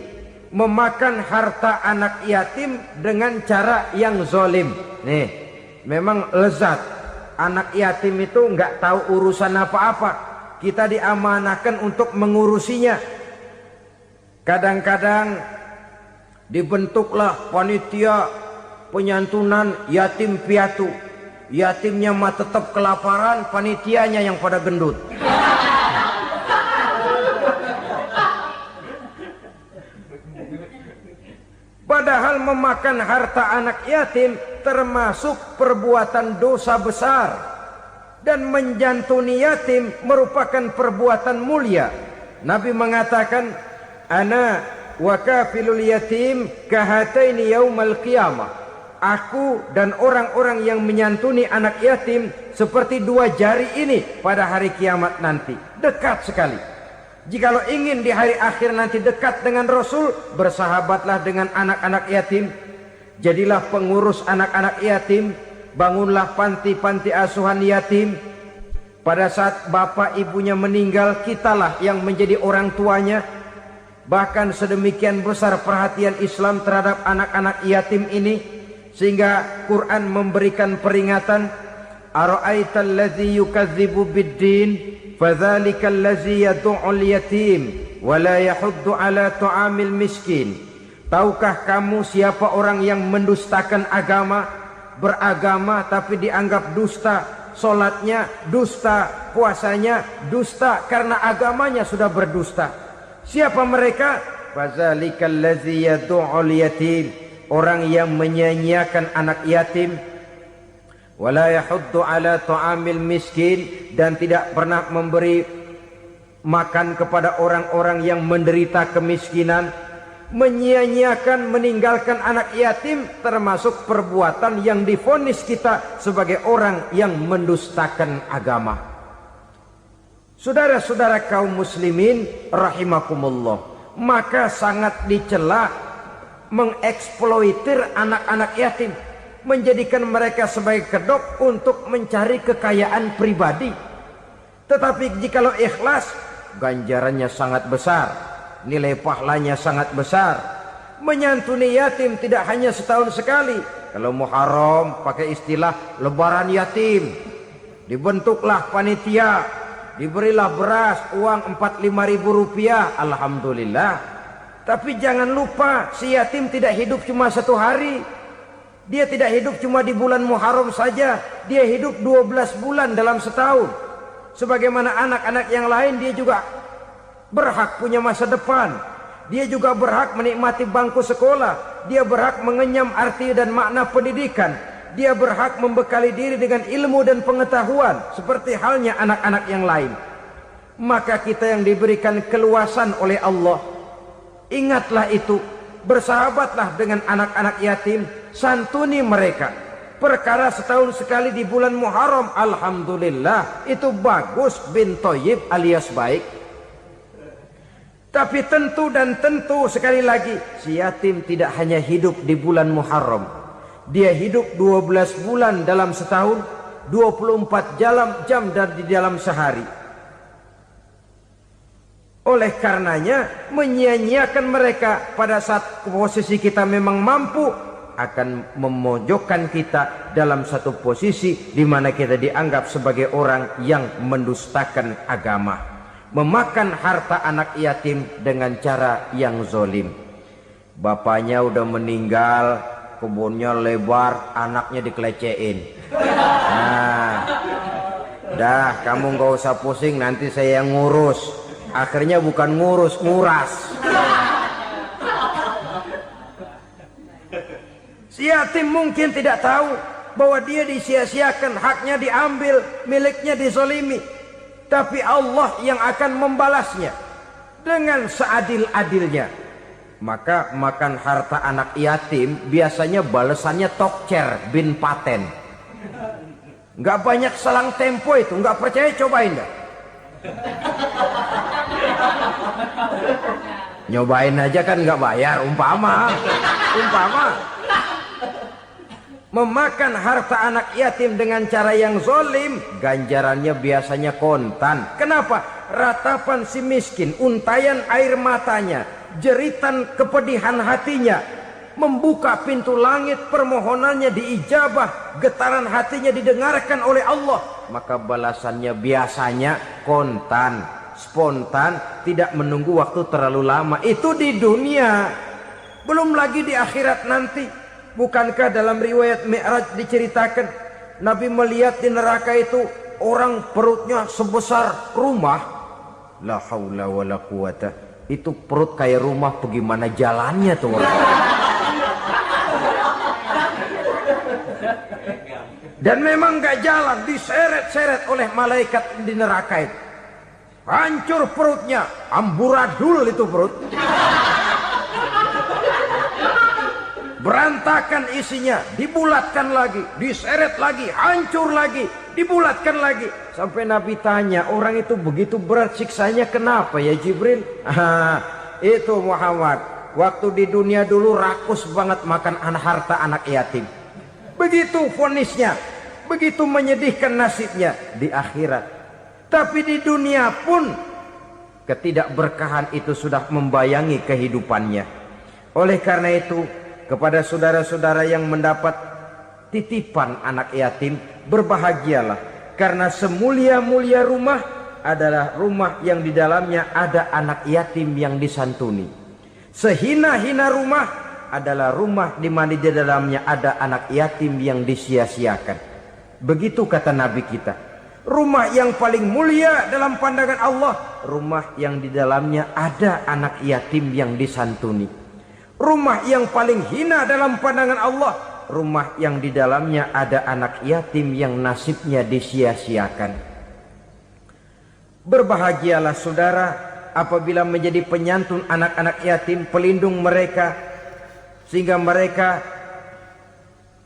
memakan harta anak yatim dengan cara yang zalim. Nih, memang lezat. Anak yatim itu nggak tahu urusan apa-apa. Kita diamanahkan untuk mengurusinya. Kadang-kadang dibentuklah panitia penyantunan yatim piatu. Yatimnya mah tetap kelaparan, panitianya yang pada gendut. Padahal memakan harta anak yatim termasuk perbuatan dosa besar. Dan menjantuni yatim merupakan perbuatan mulia. Nabi mengatakan, ana wa kafilul yatim kahataini yaumal qiyamah. Aku dan orang-orang yang menyantuni anak yatim seperti dua jari ini pada hari kiamat nanti. Dekat sekali. Jikalau ingin di hari akhir nanti dekat dengan Rasul, bersahabatlah dengan anak-anak yatim. Jadilah pengurus anak-anak yatim. Bangunlah panti-panti asuhan yatim. Pada saat bapak ibunya meninggal, kitalah yang menjadi orang tuanya. Bahkan sedemikian besar perhatian Islam terhadap anak-anak yatim ini, sehingga Quran memberikan peringatan, ara'aital ladzi yukadzibu biddin fadzalikal ladzi yad'ul yatim wa la yahuddu ala ta'amil miskin. Tahukah kamu siapa orang yang mendustakan agama? Beragama tapi dianggap dusta, solatnya dusta, puasanya dusta karena agamanya sudah berdusta. Siapa mereka? Fazalikal ladzi yad'ul yatim, orang yang menyia-nyiakan anak yatim, wala yahuddu ala ta'amil miskin, dan tidak pernah memberi makan kepada orang-orang yang menderita kemiskinan, menyia-nyiakan, meninggalkan anak yatim, termasuk perbuatan yang divonis kita sebagai orang yang mendustakan agama. Saudara-saudara kaum muslimin rahimakumullah, maka sangat dicela mengeksploitir anak-anak yatim, menjadikan mereka sebagai kedok untuk mencari kekayaan pribadi. Tetapi jikalau ikhlas, ganjarannya sangat besar, nilai pahalanya sangat besar. Menyantuni yatim tidak hanya setahun sekali. Kalau Muharram pakai istilah lebaran yatim, dibentuklah panitia, diberilah beras, uang 45.000 rupiah, alhamdulillah. Tapi jangan lupa, si yatim tidak hidup cuma satu hari. Dia tidak hidup cuma di bulan Muharram saja, dia hidup 12 bulan dalam setahun. Sebagaimana anak-anak yang lain, dia juga berhak punya masa depan. Dia juga berhak menikmati bangku sekolah. Dia berhak mengenyam arti dan makna pendidikan. Dia berhak membekali diri dengan ilmu dan pengetahuan, seperti halnya anak-anak yang lain. Maka kita yang diberikan keluasan oleh Allah, ingatlah itu, bersahabatlah dengan anak-anak yatim, santuni mereka. Perkara setahun sekali di bulan Muharram, alhamdulillah, itu bagus, bin Thayyib alias baik. Tapi tentu dan tentu sekali lagi, si yatim tidak hanya hidup di bulan Muharram. Dia hidup 12 bulan dalam setahun, 24 jam di dalam sehari. Oleh karenanya, menyia-nyiakan mereka pada saat posisi kita memang mampu, akan memojokkan kita dalam satu posisi di mana kita dianggap sebagai orang yang mendustakan agama, memakan harta anak yatim dengan cara yang zolim. Bapaknya udah meninggal, kebunnya lebar, anaknya dikelecehin. Nah, dah kamu gak usah pusing, nanti saya yang ngurus. Akhirnya bukan ngurus, nguras. Si yatim mungkin tidak tahu bahwa dia disia-siakan, haknya diambil, miliknya dizolimi. Tapi Allah yang akan membalasnya dengan seadil-adilnya. Maka makan harta anak yatim biasanya balasannya tokcer bin paten. Nggak banyak selang tempo itu, nggak percaya cobain dah. Nyobain aja kan nggak bayar, umpama. Memakan harta anak yatim dengan cara yang zolim, ganjarannya biasanya kontan. Kenapa? Ratapan si miskin, untayan air matanya, jeritan kepedihan hatinya, membuka pintu langit, permohonannya diijabah, getaran hatinya didengarkan oleh Allah. Maka balasannya biasanya kontan, spontan, tidak menunggu waktu terlalu lama. Itu di dunia, belum lagi di akhirat nanti. Bukankah dalam riwayat Mi'raj diceritakan Nabi melihat di neraka itu orang perutnya sebesar rumah. La haula wala quwata. Itu perut kayak rumah, bagaimana jalannya tuh orang. Dan memang gak jalan, diseret-seret oleh malaikat di neraka itu. Hancur perutnya, amburadul itu perut. Berantakan isinya, dibulatkan lagi, diseret lagi, hancur lagi, dibulatkan lagi. Sampai Nabi tanya, orang itu begitu berat siksanya kenapa ya Jibril? Itu Muhammad, waktu di dunia dulu rakus banget makan harta anak yatim. Begitu vonisnya, begitu menyedihkan nasibnya di akhirat. Tapi di dunia pun ketidakberkahan itu sudah membayangi kehidupannya. Oleh karena itu, kepada saudara-saudara yang mendapat titipan anak yatim, berbahagialah, karena semulia-mulia rumah adalah rumah yang di dalamnya ada anak yatim yang disantuni. Sehina-hina rumah adalah rumah di mana di dalamnya ada anak yatim yang disia-siakan. Begitu kata Nabi kita. Rumah yang paling mulia dalam pandangan Allah, rumah yang di dalamnya ada anak yatim yang disantuni. Rumah yang paling hina dalam pandangan Allah, rumah yang di dalamnya ada anak yatim yang nasibnya disia-siakan. Berbahagialah saudara apabila menjadi penyantun anak-anak yatim, pelindung mereka, sehingga mereka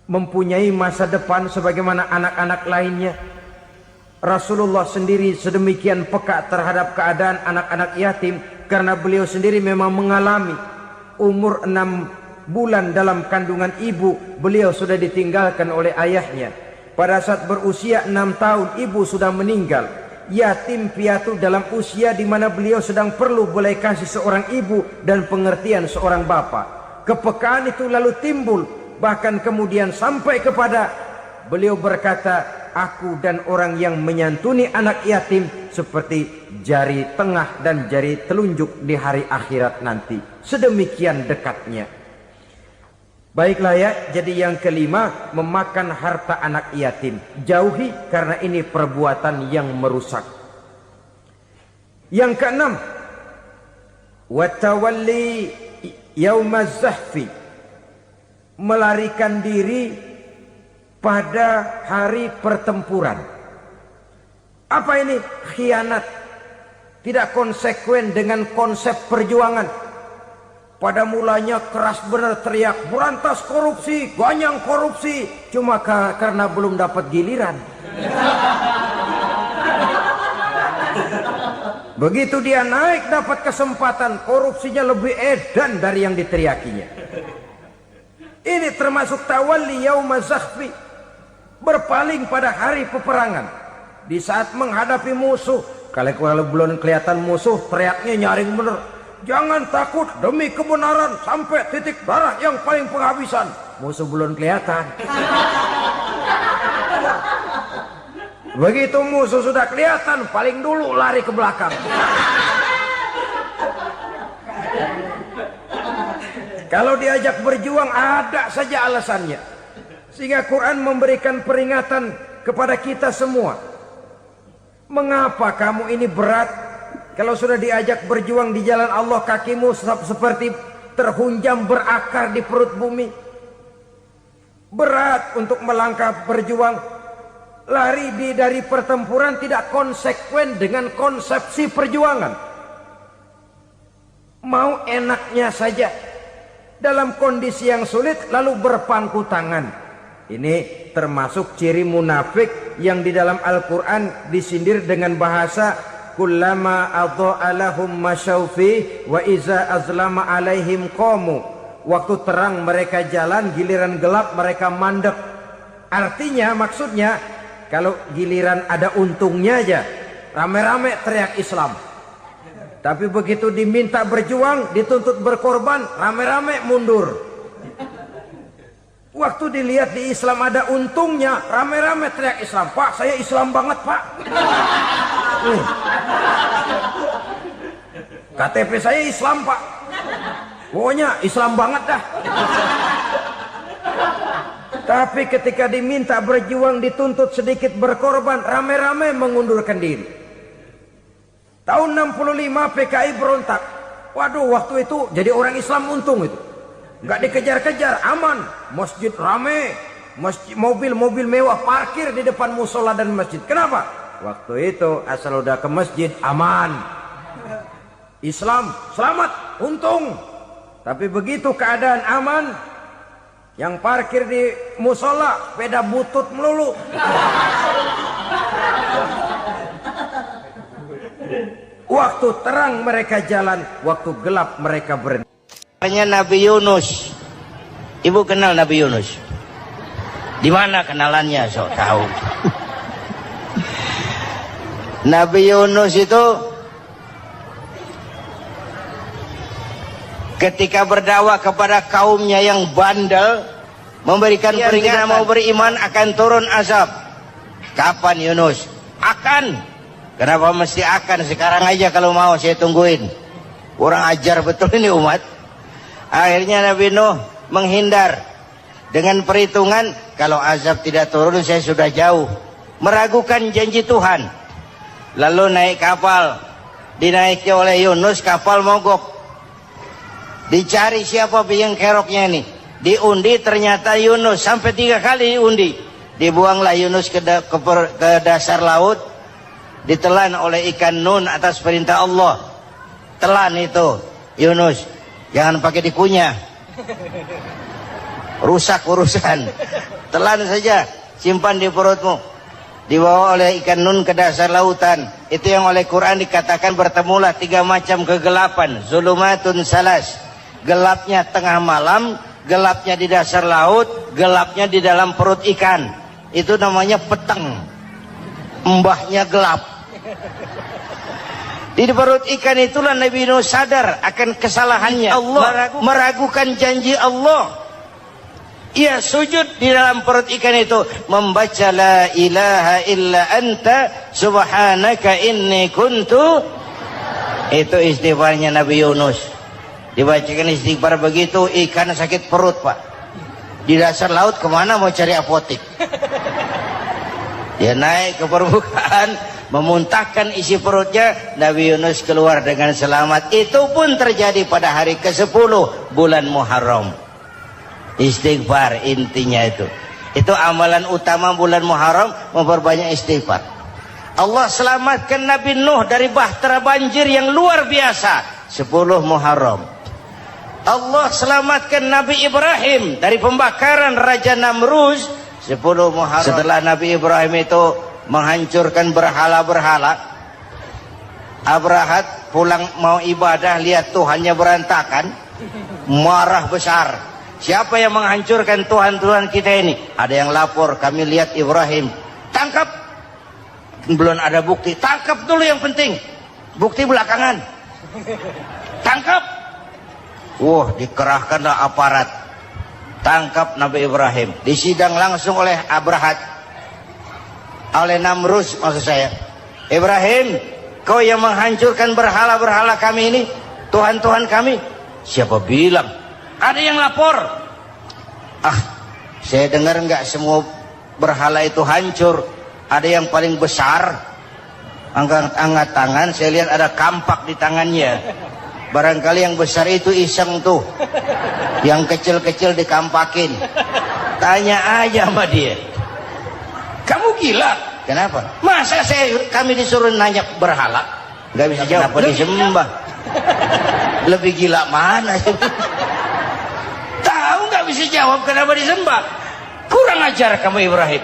mempunyai masa depan sebagaimana anak-anak lainnya. Rasulullah sendiri sedemikian peka terhadap keadaan anak-anak yatim karena beliau sendiri memang mengalami umur 6 bulan dalam kandungan ibu, beliau sudah ditinggalkan oleh ayahnya. Pada saat berusia 6 tahun ibu sudah meninggal. Yatim piatu dalam usia di mana beliau sedang perlu belas kasih seorang ibu dan pengertian seorang bapa. Kepekaan itu lalu timbul, bahkan kemudian sampai kepada beliau berkata, aku dan orang yang menyantuni anak yatim seperti jari tengah dan jari telunjuk di hari akhirat nanti. Sedemikian dekatnya. Baiklah ya, jadi yang kelima, memakan harta anak yatim. Jauhi karena ini perbuatan yang merusak. Yang keenam, watawalli yaumaz zahfi, melarikan diri pada hari pertempuran. Apa ini? Khianat. Tidak konsekuen dengan konsep perjuangan. Pada mulanya keras benar teriak, berantas korupsi, ganyang korupsi. Cuma karena belum dapat giliran. Begitu dia naik dapat kesempatan, korupsinya lebih edan dari yang diteriakinya. Ini termasuk tawalli yaumaz zahfi, berpaling pada hari peperangan. Di saat menghadapi musuh, kalau belum kelihatan musuh, teriaknya nyaring bener. Jangan takut, demi kebenaran sampai titik darah yang paling penghabisan. Musuh belum kelihatan. Begitu musuh sudah kelihatan, paling dulu lari ke belakang. Kalau diajak berjuang ada saja alasannya. Sehingga Quran memberikan peringatan kepada kita semua. Mengapa kamu ini berat? Kalau sudah diajak berjuang di jalan Allah, kakimu seperti terhunjam berakar di perut bumi. Berat untuk melangkah berjuang. Lari dari pertempuran tidak konsekuen dengan konsepsi perjuangan. Mau enaknya saja. Dalam kondisi yang sulit lalu berpangku tangan. Ini termasuk ciri munafik yang di dalam Al-Quran disindir dengan bahasa kullama adha'a lahum masyaufi wa iza azlama alaihim qamu. Waktu terang mereka jalan, giliran gelap mereka mandek. Artinya, maksudnya kalau giliran ada untungnya aja rame-rame teriak Islam. Tapi begitu diminta berjuang, dituntut berkorban, rame-rame mundur. Waktu dilihat di Islam ada untungnya, rame-rame teriak Islam. Pak, saya Islam banget, Pak. KTP saya Islam, Pak. Pokoknya Islam banget dah. Tapi ketika diminta berjuang, dituntut sedikit berkorban, rame-rame mengundurkan diri. Tahun 65 PKI berontak. Waduh, waktu itu jadi orang Islam untung itu. Nggak dikejar-kejar, aman. Masjid rame, masjid, mobil-mobil mewah parkir di depan musola dan masjid. Kenapa? Waktu itu asal udah ke masjid aman. Islam selamat, untung. Tapi begitu keadaan aman, yang parkir di musola sepeda butut melulu. Waktu terang mereka jalan, waktu gelap mereka berhenti. Nabi Yunus. Ibu kenal Nabi Yunus? Di mana kenalannya? Sok tahu. Nabi Yunus itu ketika berdakwah kepada kaumnya yang bandel, memberikan peringatan mau beriman akan turun azab. Kapan Yunus? Akan. Kenapa mesti akan? Sekarang aja kalau mau saya tungguin. Kurang ajar betul ini umat. Akhirnya Nabi Nuh menghindar dengan perhitungan kalau azab tidak turun saya sudah jauh, meragukan janji Tuhan. Lalu naik kapal, dinaiki oleh Yunus, kapal mogok. Dicari siapa biang keroknya ini, diundi ternyata Yunus, sampai 3 kali diundi. Dibuanglah Yunus ke dasar laut. ditelan oleh ikan nun atas perintah Allah. Telan itu Yunus, jangan pakai dikunyah, rusak urusan. Telan saja, simpan di perutmu. Dibawa oleh ikan nun ke dasar lautan. Itu yang oleh Quran dikatakan bertemulah 3 macam kegelapan. Zulumatun salas, gelapnya tengah malam, gelapnya di dasar laut, gelapnya di dalam perut ikan. Itu namanya peteng, mbahnya gelap. Di perut ikan itulah Nabi Nuh sadar akan kesalahannya. Allah meragukan janji Allah. Ia sujud di dalam perut ikan itu, membaca la ilaha illa anta subhanaka inni kuntu. Itu istighfarnya Nabi Yunus. Dibacakan istighfar begitu, ikan sakit perut, Pak. Di dasar laut kemana mau cari apotik? Dia naik ke permukaan, memuntahkan isi perutnya. Nabi Yunus keluar dengan selamat. Itu pun terjadi pada hari ke-10 bulan Muharram. Istighfar intinya itu. Itu amalan utama bulan Muharram, memperbanyak istighfar. Allah selamatkan Nabi Nuh dari bahtera banjir yang luar biasa 10 Muharram. Allah selamatkan Nabi Ibrahim dari pembakaran Raja Namrus 10 Muharram. Setelah Nabi Ibrahim itu menghancurkan berhala-berhala, Abrahat pulang mau ibadah, lihat Tuhannya berantakan, marah besar. Siapa yang menghancurkan Tuhan-Tuhan kita ini? Ada yang lapor, kami lihat Ibrahim. Tangkap. Belum ada bukti. Tangkap dulu yang penting. Bukti belakangan. Tangkap. Wah, dikerahkanlah aparat. Tangkap Nabi Ibrahim. Disidang langsung oleh Abrahat. Oleh Namrus maksud saya. Ibrahim, kau yang menghancurkan berhala-berhala kami ini, Tuhan-Tuhan kami. Siapa bilang? Ada yang lapor. Saya dengar enggak semua berhala itu hancur. Ada yang paling besar, angkat tangan, saya lihat ada kampak di tangannya. Barangkali yang besar itu iseng tuh, yang kecil-kecil dikampakin. Tanya aja sama dia, kamu gila? Kenapa? Masa kami disuruh nanya berhala? Nggak bisa jawab. Kenapa disembah? Lebih gila mana? Tahu nggak bisa jawab kenapa disembah? Kurang ajar kamu Ibrahim.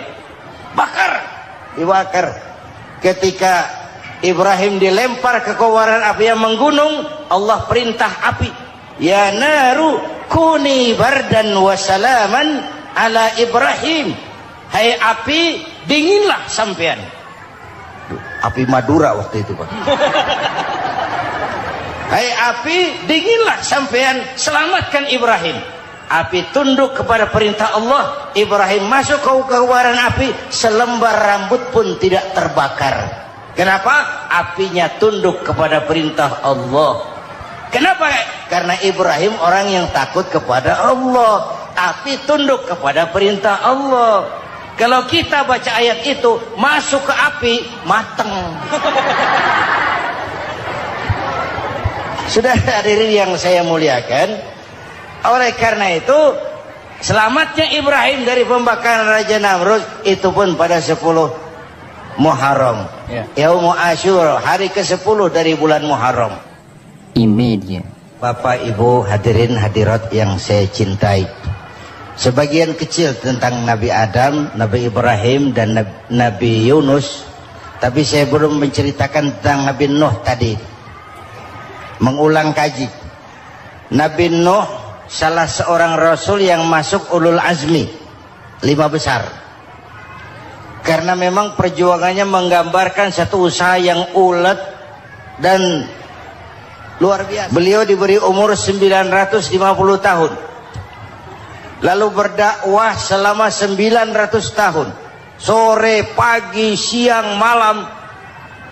Bakar, dibakar. Ketika Ibrahim dilempar ke kobaran api yang menggunung, Allah perintah api, ya naru kuni bardan wa salaman ala Ibrahim. Hai api, dinginlah sampean. Api Madura waktu itu, Pak. Hai api, dinginlah sampean, selamatkan Ibrahim. Api tunduk kepada perintah Allah. Ibrahim masuk ke kobaran api, selembar rambut pun tidak terbakar. Kenapa? Apinya tunduk kepada perintah Allah. Kenapa? Karena Ibrahim orang yang takut kepada Allah. Api tunduk kepada perintah Allah. Kalau kita baca ayat itu, masuk ke api, mateng. Sudah hadirin yang saya muliakan, oleh karena itu selamatnya Ibrahim dari pembakaran Raja Namrud itu pun pada 10 Muharram, Yaumul Asyura, hari ke-10 dari bulan Muharram. Imedia. Bapak Ibu hadirin hadirat yang saya cintai, sebagian kecil tentang Nabi Adam, Nabi Ibrahim dan Nabi Yunus, tapi saya belum menceritakan tentang Nabi Nuh tadi. Mengulang kaji. Nabi Nuh salah seorang rasul yang masuk ulul azmi 5 besar. Karena memang perjuangannya menggambarkan satu usaha yang ulet dan luar biasa. Beliau diberi umur 950 tahun. Lalu berdakwah selama 900 tahun. Sore, pagi, siang, malam.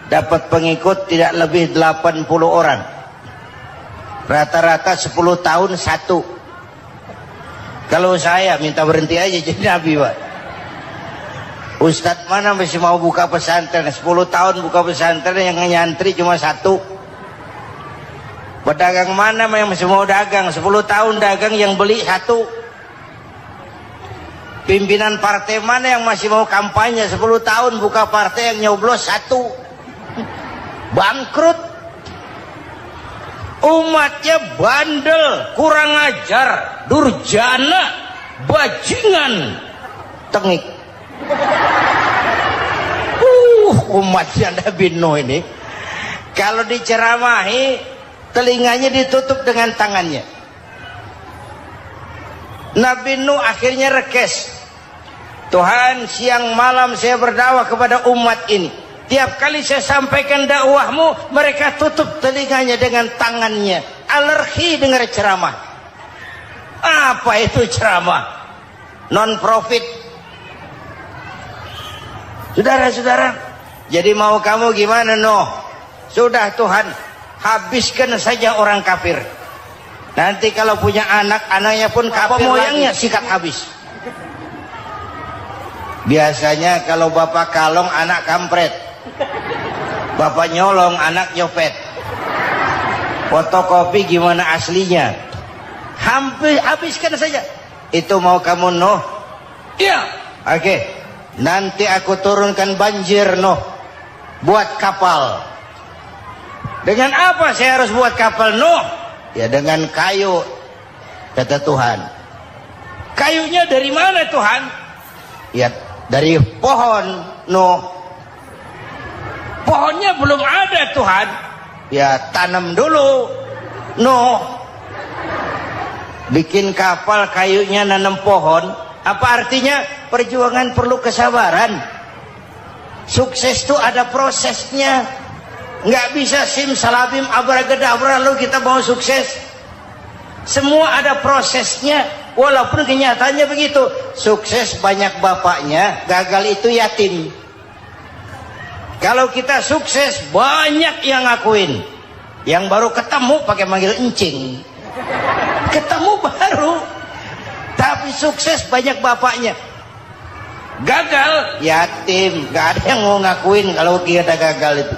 Dapat pengikut tidak lebih 80 orang. Rata-rata 10 tahun satu. Kalau saya minta berhenti aja jadi nabi, Pak. Ustadz mana masih mau buka pesantren? 10 tahun buka pesantren, yang nyantri cuma 1. Pedagang mana yang masih mau dagang? 10 tahun dagang, yang beli 1. Pimpinan partai mana yang masih mau kampanye? 10 tahun buka partai, yang nyoblos 1. bangkrut. Umatnya bandel, kurang ajar, durjana, bajingan, tengik. Umatnya Nabi Nuh ini kalau diceramahi telinganya ditutup dengan tangannya. Nabi Nuh akhirnya rekes, Tuhan, siang malam saya berdakwah kepada umat ini. Tiap kali saya sampaikan dakwahmu, mereka tutup telinganya dengan tangannya. Alergi dengar ceramah. Apa itu ceramah? Non-profit. Saudara-saudara, jadi mau kamu gimana, Nuh? Sudah Tuhan, habiskan saja orang kafir. Nanti kalau punya anak, anaknya pun kafir, moyangnya sikat habis. Biasanya kalau bapak kalong, anak kampret. Bapak nyolong, anak nyopet. Fotokopi gimana aslinya? Hampir habiskan saja. Itu mau kamu, Nuh? Iya. Oke. Nanti aku turunkan banjir, Nuh. Buat kapal. Dengan apa saya harus buat kapal, Nuh? Ya dengan kayu, kata Tuhan. Kayunya dari mana, Tuhan? Ya dari pohon, Nuh. Pohonnya belum ada, Tuhan. Ya tanam dulu, Nuh. Bikin kapal, kayunya nanam pohon. Apa artinya? Perjuangan perlu kesabaran. Sukses itu ada prosesnya. Nggak bisa simsalabim abracadabra lalu kita mau sukses. Semua ada prosesnya. Walaupun kenyataannya begitu. Sukses banyak bapaknya, gagal itu yatim. Kalau kita sukses banyak yang ngakuin. Yang baru ketemu pakai manggil encing. Ketemu baru. Tapi sukses banyak bapaknya. Gagal yatim, gak ada yang mau ngakuin kalau kita gagal itu.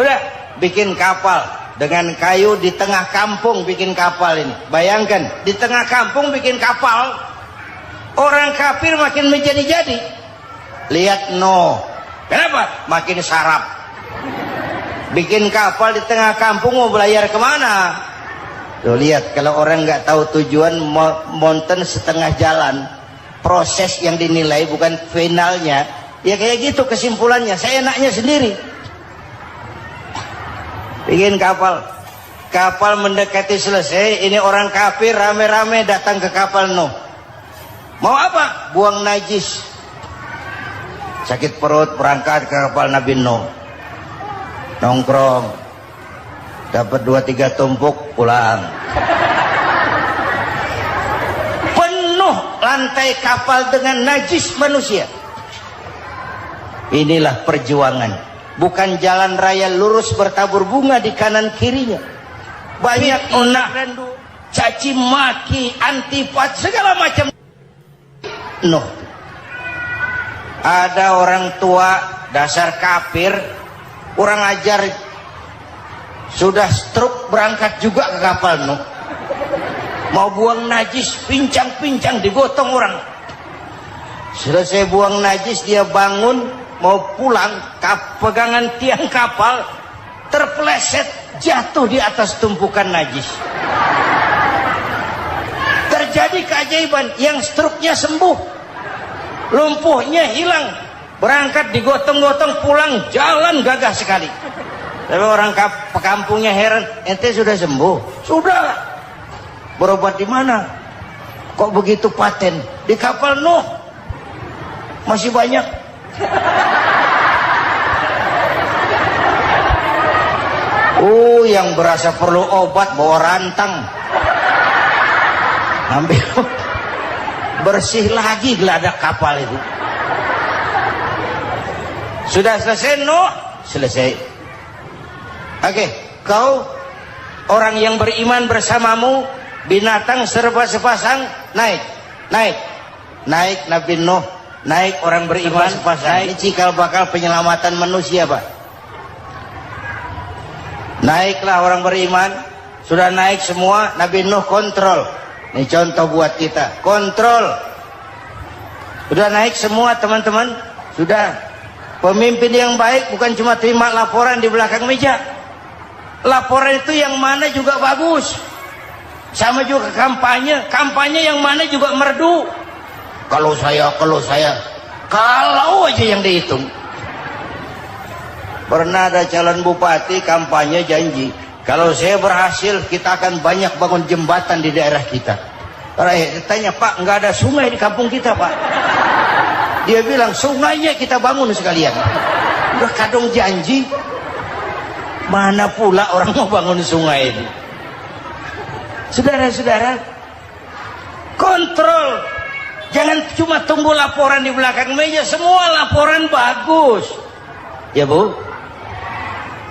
Udah bikin kapal dengan kayu di tengah kampung, bikin kapal ini. Bayangkan di tengah kampung bikin kapal, orang kafir makin menjadi-jadi. Lihat Nuh, kenapa? Makin sarap. Bikin kapal di tengah kampung, mau belayar kemana? Tuh lihat, kalau orang nggak tahu tujuan, mountain setengah jalan. Proses yang dinilai bukan finalnya. Ya kayak gitu kesimpulannya. Saya enaknya sendiri. Bikin kapal. Kapal mendekati selesai. Ini orang kafir rame-rame datang ke kapal Nuh. Mau apa? Buang najis. Sakit perut berangkat ke kapal Nabi Nuh. Nongkrong. Dapat 2-3 tumpuk pulang. Penuh lantai kapal dengan najis manusia. Inilah perjuangan. Bukan jalan raya lurus bertabur bunga di kanan kirinya. Banyak unak rendu, caci maki, antipat, segala macam. Nuh. Ada orang tua dasar kafir, kurang ajar, sudah stroke berangkat juga ke kapal Nuh. Mau buang najis, pincang-pincang digotong orang. Selesai buang najis dia bangun mau pulang, pegangan tiang kapal terpeleset jatuh di atas tumpukan najis. Terjadi keajaiban, yang stroke-nya sembuh. Lumpuhnya hilang, berangkat digotong-gotong pulang, jalan gagah sekali. Tapi orang kampungnya heran, ente sudah sembuh? Sudah. Berobat di mana? Kok begitu paten? Di kapal Nuh. Masih banyak. Yang berasa perlu obat bawa rantang. Ambil. Bersih lagi geladak kapal itu. Sudah selesai Nuh? Selesai. Oke, kau orang yang beriman bersamamu, binatang serba sepasang, naik Nabi Nuh, naik orang beriman sepasang. Ini cikal bakal penyelamatan manusia, Pak. Naiklah orang beriman, sudah naik semua, Nabi Nuh kontrol. Ini contoh buat kita, kontrol. Sudah naik semua teman-teman, sudah. Pemimpin yang baik bukan cuma terima laporan di belakang meja. Laporan itu yang mana juga bagus. Sama juga kampanye. Kampanye yang mana juga merdu. Kalau saya. Kalau aja yang dihitung. Pernah ada calon bupati kampanye janji, kalau saya berhasil kita akan banyak bangun jembatan di daerah kita. Rakyat tanya, Pak, nggak ada sungai di kampung kita, Pak. Dia bilang, sungainya kita bangun sekalian. Udah kadung janji, mana pula orang mau bangun sungai itu. Saudara-saudara, kontrol. Jangan cuma tunggu laporan di belakang meja. Semua laporan bagus. Ya, Bu?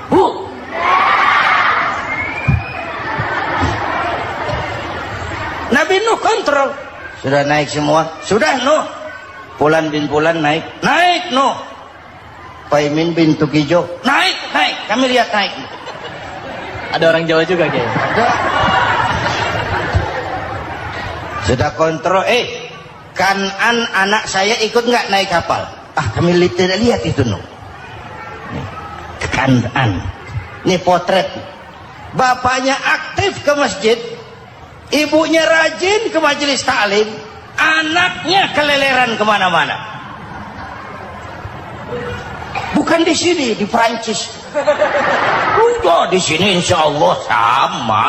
Bu? Nabi Nuh kontrol. Sudah naik semua? Sudah, Nuh. Pulan bin Pulan naik. Naik, Nuh. Paimin bin Tukijo. Naik. Kami lihat naik. Ada orang Jawa juga, Kiai. Ada. Sudah kontrol. Kanan anak saya ikut nggak naik kapal? Kami tidak lihat itu, Nuh. Kanan. Ini potret. Bapaknya aktif ke masjid. Ibunya rajin ke majelis taklim. Anaknya keleleran kemana-mana. Bukan di sini, di Prancis. Udah di sini insya Allah sama.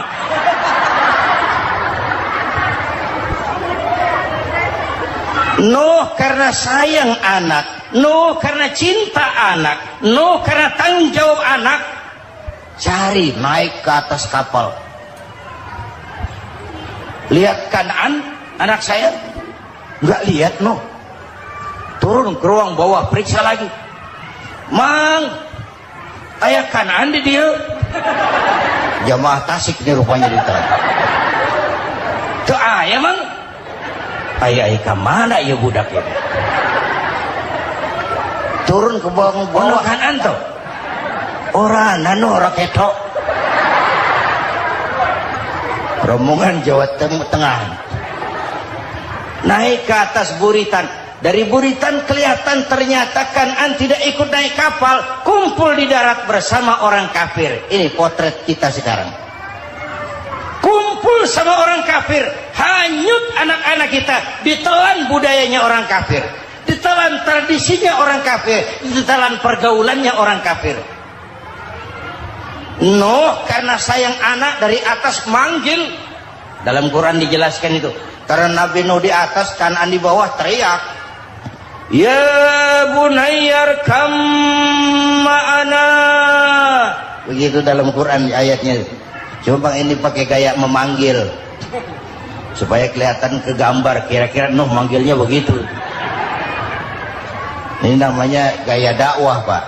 Nuh karena sayang anak, Nuh karena cinta anak, Nuh karena tanggung jawab anak, cari naik ke atas kapal. Lihat Kanaan, anak saya, nggak lihat, Nuh. Turun ke ruang bawah, periksa lagi. Mang, ayah Kanaan di dia. Jamaah Tasik ini rupanya ditahan. Tuh ayah, Mang. Ayah ke mana ya budak ya? Turun ke bawah Kanaan tuh. Orang nano orang ketok. Rombongan Jawa Tengah. Naik ke atas buritan. Dari buritan kelihatan ternyata Kanaan tidak ikut naik kapal, kumpul di darat bersama orang kafir. Ini potret kita sekarang. Kumpul sama orang kafir, hanyut anak-anak kita, ditelan budayanya orang kafir, ditelan tradisinya orang kafir, ditelan pergaulannya orang kafir. Nuh karena sayang anak dari atas manggil. Dalam Quran dijelaskan itu. Karena Nabi Nuh di atas, Kanaan di bawah, teriak, ya bunayyar kam ma'ana. Begitu dalam Quran ayatnya. Coba ini pakai gaya memanggil supaya kelihatan ke gambar, kira-kira Nuh manggilnya begitu. Ini namanya gaya dakwah, Pak.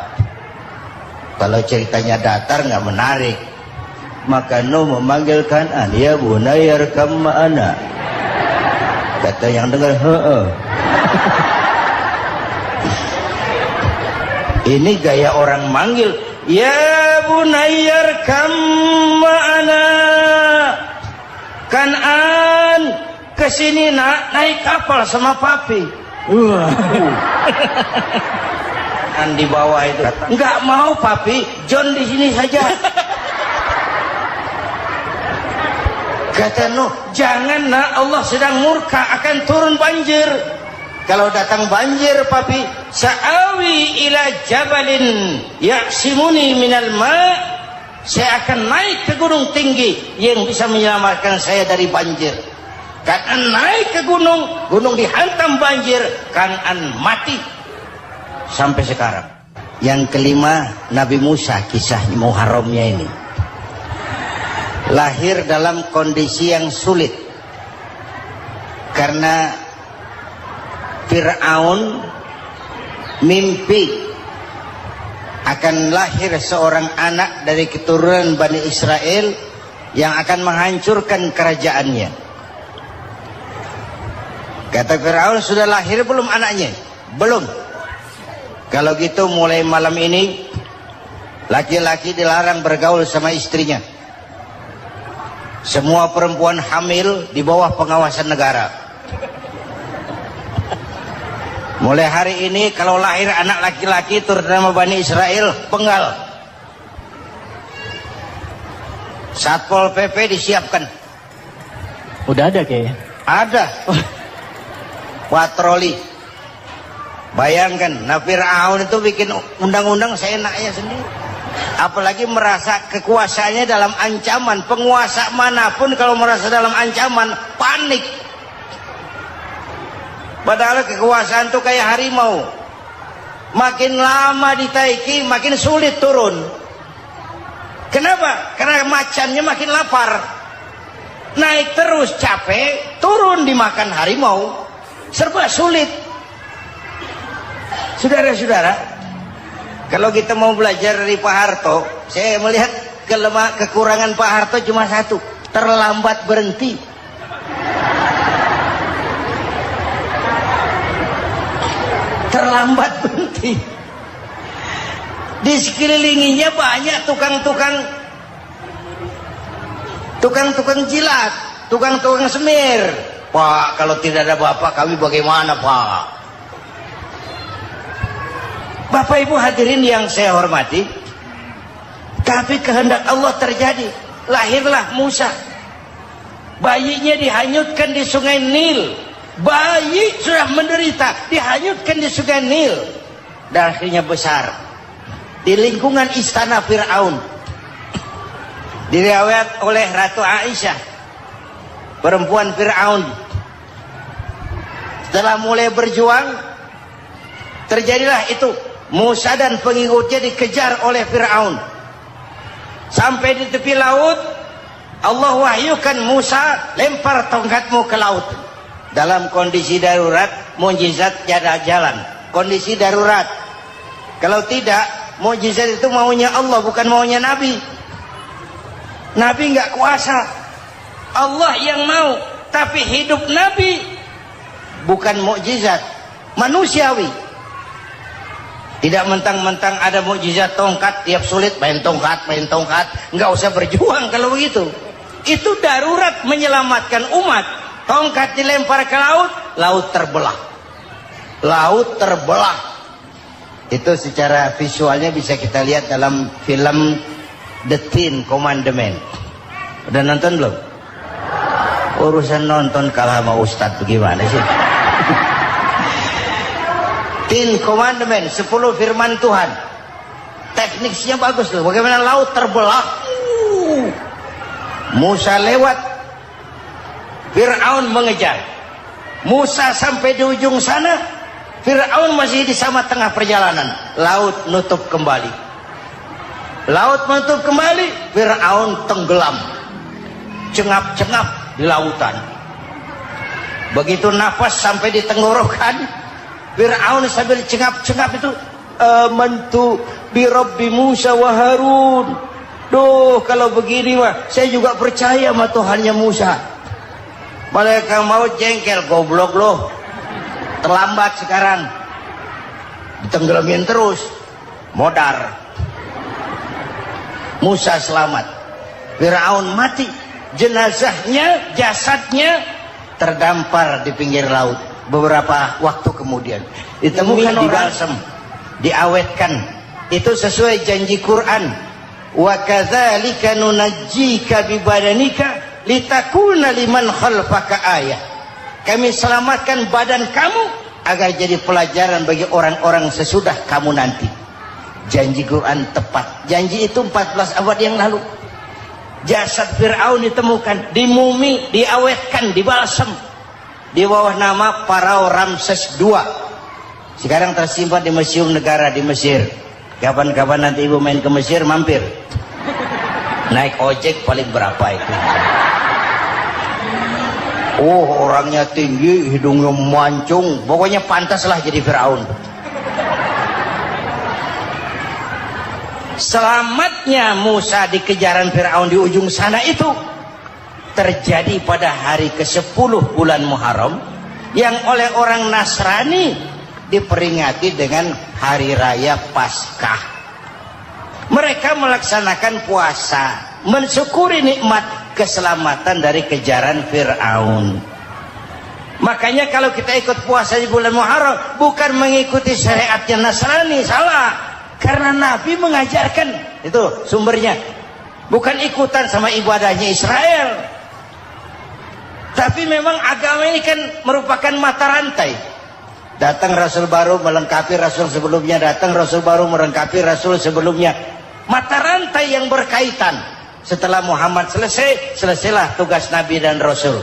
Kalau ceritanya datar nggak menarik. Maka Nuh memanggil Kanaan, ya bunayyar kam ma'ana. Kata yang dengar, ini gaya orang manggil, ya bunayyar kam ma'ana. Kanaan, kesini nak, naik kapal sama papi. Kan di bawah itu, nggak mau papi, John di sini saja. Kata Nuh, jangan nak, Allah sedang murka, akan turun banjir. Kalau datang banjir, papi, sa'awi ila jabalin ya'simuni minal ma'. Saya akan naik ke gunung tinggi yang bisa menyelamatkan saya dari banjir. Kanaan naik ke gunung, gunung dihantam banjir, Kanaan mati. Sampai sekarang. Yang kelima, Nabi Musa, kisah Muharramnya ini. Lahir dalam kondisi yang sulit. Karena Fir'aun mimpi akan lahir seorang anak dari keturunan Bani Israel yang akan menghancurkan kerajaannya. Kata Fir'aun, sudah lahir belum anaknya? Belum. Kalau gitu mulai malam ini laki-laki dilarang bergaul sama istrinya. Semua perempuan hamil di bawah pengawasan negara. Mulai hari ini kalau lahir anak laki-laki terutama Bani Israel, penggal. Satpol PP disiapkan. Udah ada kayaknya. Ada. Patroli. Bayangkan, Fir'aun itu bikin undang-undang seenaknya sendiri. Apalagi merasa kekuasaannya dalam ancaman. Penguasa manapun kalau merasa dalam ancaman, panik. Padahal kekuasaan itu kayak harimau. Makin lama ditaiki, makin sulit turun. Kenapa? Karena macannya makin lapar. Naik terus capek, turun dimakan harimau. Serba sulit. Saudara-saudara, kalau kita mau belajar dari Pak Harto, saya melihat kekurangan Pak Harto cuma satu, terlambat berhenti. Terlambat berhenti. Di sekelilinginya banyak tukang-tukang jilat, tukang-tukang semir. Pak, kalau tidak ada Bapak kami bagaimana, Pak? Bapak Ibu hadirin yang saya hormati, tapi kehendak Allah terjadi. Lahirlah Musa. Bayinya dihanyutkan di sungai Nil. Bayi sudah menderita, dihanyutkan di sungai Nil. Dan akhirnya besar di lingkungan istana Fir'aun. Diriwayat oleh Ratu Aisyah, perempuan Fir'aun. Setelah mulai berjuang, terjadilah itu. Musa dan pengikutnya dikejar oleh Fir'aun. Sampai di tepi laut, Allah wahyukan Musa, lempar tongkatmu ke laut. Dalam kondisi darurat, mukjizat tiada jalan. Kondisi darurat. Kalau tidak, mukjizat itu maunya Allah, bukan maunya Nabi. Nabi nggak kuasa. Allah yang mau. Tapi hidup Nabi bukan mukjizat, manusiawi. Tidak mentang-mentang ada mukjizat tongkat, tiap sulit main tongkat. Nggak usah berjuang kalau begitu. Itu darurat menyelamatkan umat. Tongkat dilempar ke laut, laut terbelah. Laut terbelah. Itu secara visualnya bisa kita lihat dalam film The Ten Commandments. Udah nonton belum? Urusan nonton kalah sama Ustadz bagaimana sih? Ten Commandments, 10 firman Tuhan. Tekniknya bagus loh. Bagaimana laut terbelah. Musa lewat, Fir'aun mengejar. Musa sampai di ujung sana, Fir'aun masih di sama tengah perjalanan. Laut nutup kembali. Laut menutup kembali, Fir'aun tenggelam. Cengap-cengap di lautan. Begitu nafas sampai di tenggorokan, Fir'aun sambil cengap-cengap itu, amantu bi Rabbi Musa wa Harun. Duh, kalau begini mah saya juga percaya sama Tuhannya Musa. Malaikat maut jengkel, goblok loh. Terlambat sekarang. Ditenggelamin terus. Modar. Musa selamat. Fir'aun mati. Jenazahnya, jasadnya terdampar di pinggir laut. Beberapa waktu kemudian ditemukan di balsam, diawetkan. Itu sesuai janji Quran. Wa kadzalika nunajjika bi badanika litakuna liman khalfaka ayah. Kami selamatkan badan kamu agar jadi pelajaran bagi orang-orang sesudah kamu nanti. Janji Quran tepat. Janji itu 14 abad yang lalu. Jasad Fir'aun ditemukan, dimumi, diawetkan, dibalsam di bawah nama Farao Ramses II. Sekarang tersimpan di Museum Negara di Mesir. Kapan-kapan nanti ibu main ke Mesir, mampir. Naik ojek paling berapa itu? Oh, orangnya tinggi, hidungnya mancung, pokoknya pantaslah jadi Fir'aun. Selamatnya Musa di kejaran Fir'aun di ujung sana itu terjadi pada hari ke-10 bulan Muharram, yang oleh orang Nasrani diperingati dengan hari raya Paskah. Mereka melaksanakan puasa, mensyukuri nikmat keselamatan dari kejaran Fir'aun. Makanya kalau kita ikut puasa di bulan Muharram bukan mengikuti syariatnya Nasrani, salah. Karena Nabi mengajarkan, itu sumbernya. Bukan ikutan sama ibadahnya Israel. Tapi memang agama ini kan merupakan mata rantai. Datang Rasul baru melengkapi Rasul sebelumnya, datang Rasul baru melengkapi Rasul sebelumnya. Mata rantai yang berkaitan. Setelah Muhammad selesai, selesailah tugas Nabi dan Rasul.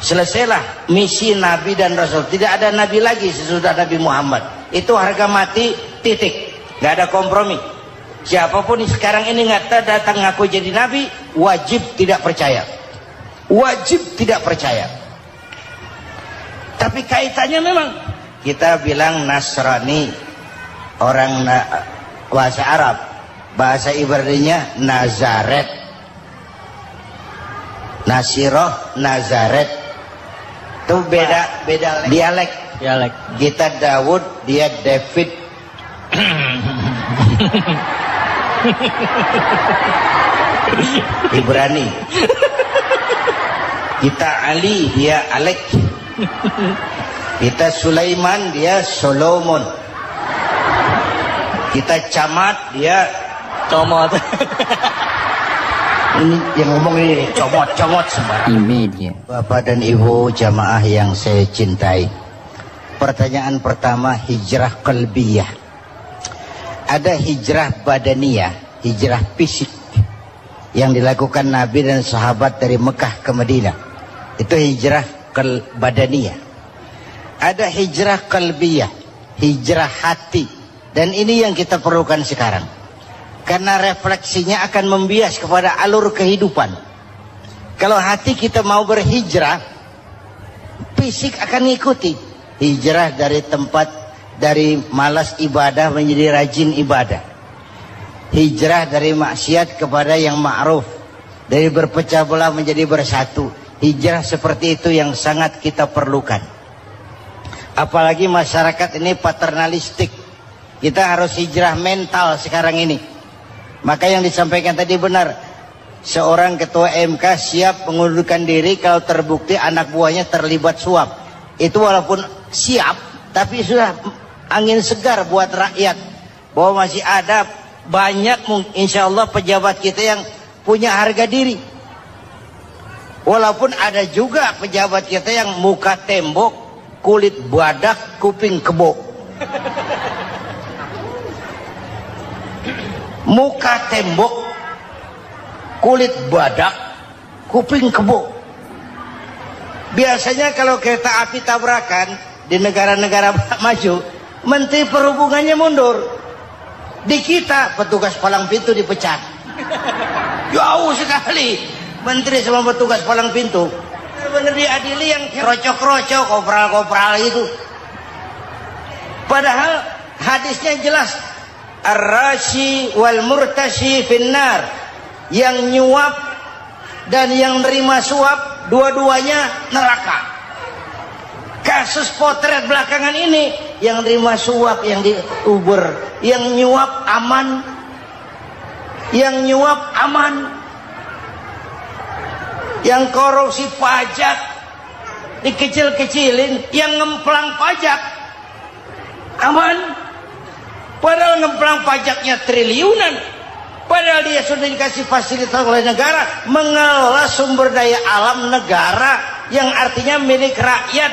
Selesailah misi Nabi dan Rasul. Tidak ada Nabi lagi sesudah Nabi Muhammad. Itu harga mati, titik. Gak ada kompromi. Siapapun sekarang ini nggak datang ngaku jadi Nabi, wajib tidak percaya. Wajib tidak percaya. Tapi kaitannya memang kita bilang Nasrani, orang bahasa Arab, bahasa Ibraninya Nazaret, Nasiroh, Nazaret. Itu beda dialek. Kita Daud, dia David. Ibrani. Kita Ali, dia Alek. Kita Sulaiman, dia Solomon. Kita Camat, dia Comot. ini yang ngomong ini comot sembarang. Ini dia. Bapak dan Ibu jamaah yang saya cintai, pertanyaan pertama, hijrah qalbiyah. Ada hijrah badaniyah, hijrah fisik yang dilakukan Nabi dan sahabat dari Mekah ke Madinah. Itu hijrah badaniyah. Ada hijrah qalbiyah, hijrah hati. Dan ini yang kita perlukan sekarang. Karena refleksinya akan membias kepada alur kehidupan. Kalau hati kita mau berhijrah, fisik akan mengikuti. Hijrah dari tempat, dari malas ibadah menjadi rajin ibadah. Hijrah dari maksiat kepada yang ma'ruf. Dari berpecah belah menjadi bersatu. Hijrah seperti itu yang sangat kita perlukan. Apalagi masyarakat ini paternalistik. Kita harus hijrah mental sekarang ini. Maka yang disampaikan tadi benar. Seorang ketua MK siap mengundurkan diri kalau terbukti anak buahnya terlibat suap. Itu walaupun siap, tapi sudah angin segar buat rakyat. Bahwa masih ada banyak insya Allah pejabat kita yang punya harga diri. Walaupun ada juga pejabat kita yang muka tembok, kulit badak, kuping kebo. Muka tembok, kulit badak, kuping kebo. Biasanya kalau kereta api tabrakan di negara-negara maju, Menteri Perhubungannya mundur. Di kita petugas palang pintu dipecat. Jauh sekali Menteri sama petugas palang pintu. Benar diadili yang krocok-krocok, kopral-kopral itu. Padahal hadisnya jelas. Ar-rashi wal murtashi finnar. Yang nyuap dan yang nerima suap, dua-duanya neraka. Kasus potret belakangan ini, yang nerima suap, yang diuber, yang nyuap aman, yang nyuap aman, yang korupsi pajak dikecil-kecilin, yang ngemplang pajak aman. Padahal ngemplang pajaknya triliunan. Padahal dia sudah dikasih fasilitas oleh negara mengelola sumber daya alam negara yang artinya milik rakyat.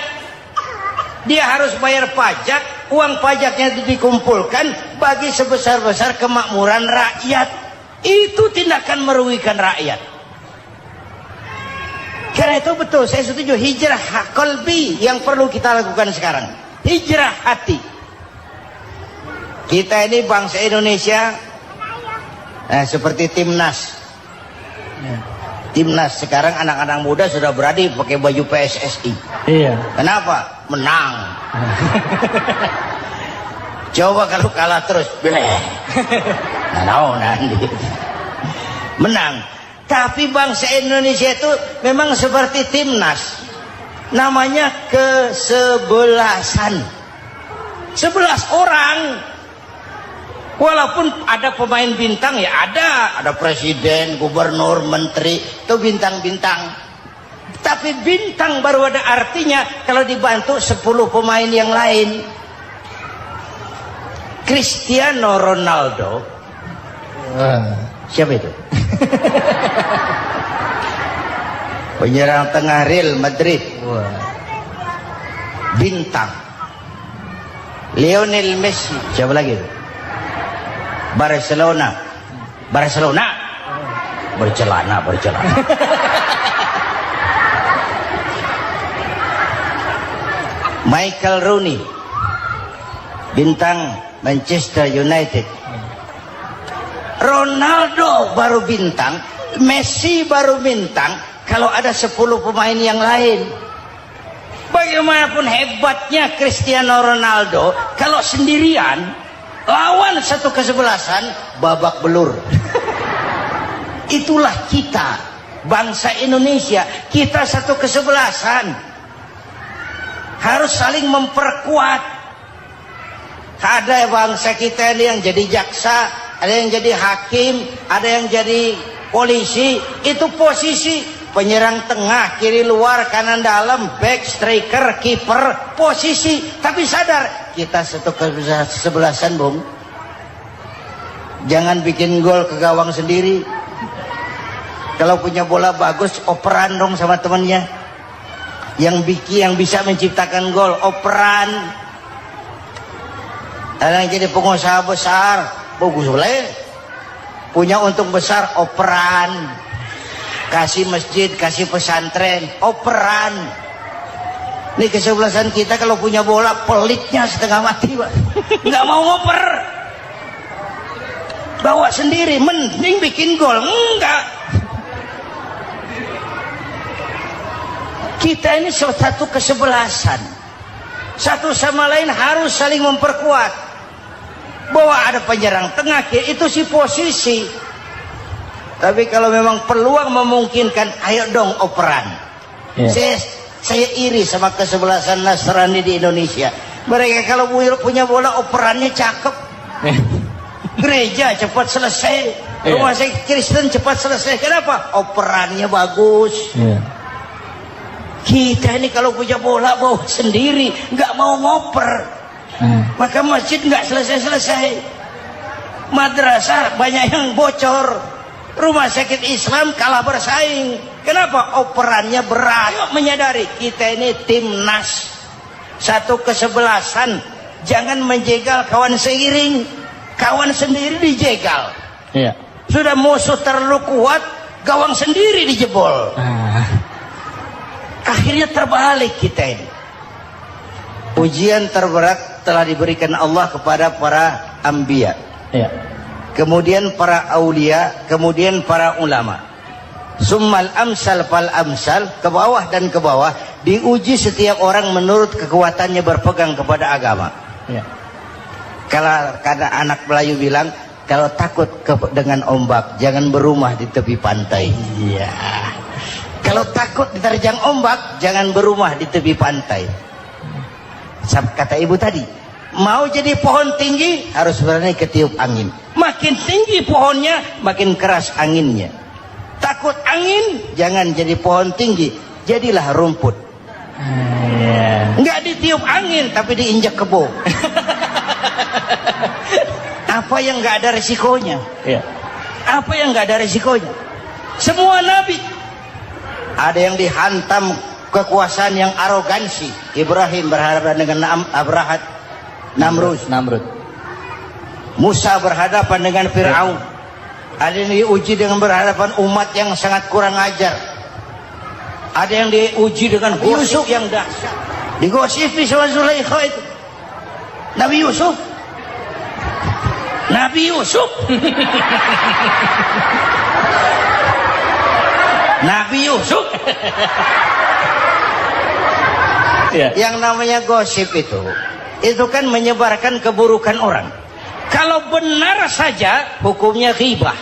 Dia harus bayar pajak, uang pajaknya dikumpulkan bagi sebesar-besar kemakmuran rakyat. Itu tindakan merugikan rakyat. Karena itu betul, saya setuju, hijrah qalbi yang perlu kita lakukan sekarang. Hijrah hati. Kita ini bangsa Indonesia seperti timnas. Timnas sekarang anak-anak muda sudah berani pakai baju PSSI. Iya. Kenapa? Menang. Coba kalau kalah terus, nanti menang. Tapi bangsa Indonesia itu memang seperti timnas. Namanya kesebelasan. 11 orang. Walaupun ada pemain bintang ya ada presiden, gubernur, menteri, itu bintang-bintang. Tapi bintang baru ada artinya kalau dibantu 10 pemain yang lain. Cristiano Ronaldo. Siapa itu? Penyerang tengah Real Madrid. Bintang. Lionel Messi. Siapa lagi itu? Barcelona. Bercelana. Michael Rooney, bintang Manchester United. Ronaldo baru bintang, Messi baru bintang kalau ada 10 pemain yang lain. Bagaimanapun hebatnya Cristiano Ronaldo, kalau sendirian lawan satu kesebelasan, babak belur. Itulah kita, bangsa Indonesia. Kita satu kesebelasan, harus saling memperkuat. Ada bangsa kita ini yang jadi jaksa, ada yang jadi hakim, ada yang jadi polisi. Itu posisi penyerang tengah, kiri luar, kanan dalam, back, striker, kiper, posisi. Tapi sadar, kita satu kesebelasan, Bung. Jangan bikin gol ke gawang sendiri. Kalau punya bola bagus, operan dong sama temannya. Yang bisa menciptakan gol, operan. Ada yang jadi pengusaha besar, bagus boleh. Punya untung besar, operan. Kasih masjid, kasih pesantren, operan. Ini kesebelasan kita kalau punya bola, pelitnya setengah mati, Pak. Nggak mau ngoper. Bawa sendiri, mending bikin gol. Enggak. Kita ini satu kesebelasan, satu sama lain harus saling memperkuat. Bahwa ada penyerang tengah, itu si posisi. Tapi kalau memang peluang memungkinkan, ayo dong operan. Saya iri sama kesebelasan Nasrani di Indonesia. Mereka kalau punya bola, operannya cakep. Gereja cepat selesai, rumah sakit Kristen cepat selesai. Kenapa? Operannya bagus. Kita ini kalau punya bola bawa sendiri, nggak mau ngoper. Maka masjid nggak selesai-selesai. Madrasah banyak yang bocor. Rumah sakit Islam kalah bersaing. Kenapa? Operannya berat. Ayo menyadari kita ini timnas, satu kesebelasan. Jangan menjegal kawan seiring, kawan sendiri dijegal. Sudah musuh terlalu kuat, gawang sendiri dijebol. Akhirnya terbalik kita ini. Ujian terberat telah diberikan Allah kepada para anbiya, kemudian para aulia, kemudian para ulama. Summal amsal fal amsal, ke bawah dan ke bawah. Diuji setiap orang menurut kekuatannya berpegang kepada agama. Kalau karena anak Melayu bilang, kalau takut dengan ombak, jangan berumah di tepi pantai. Kalau takut diterjang ombak, jangan berumah di tepi pantai. Kata ibu tadi, mau jadi pohon tinggi, harus berani ketiup angin. Makin tinggi pohonnya, makin keras anginnya. Takut angin, jangan jadi pohon tinggi, jadilah rumput. Nggak ditiup angin, tapi diinjak kebo. Apa yang nggak ada resikonya? Apa yang nggak ada resikonya? Semua nabi. Ada yang dihantam kekuasaan yang arogansi. Ibrahim berhadapan dengan Namrud. Musa berhadapan dengan Fir'aun. Ada yang diuji dengan berhadapan umat yang sangat kurang ajar. Ada yang diuji dengan gosip yang dahsyat. Digosipi sama Zulaikha itu. Nabi Yusuf. Nabi Yusuf. Yang namanya gosip itu kan menyebarkan keburukan orang. Kalau benar saja hukumnya ghibah.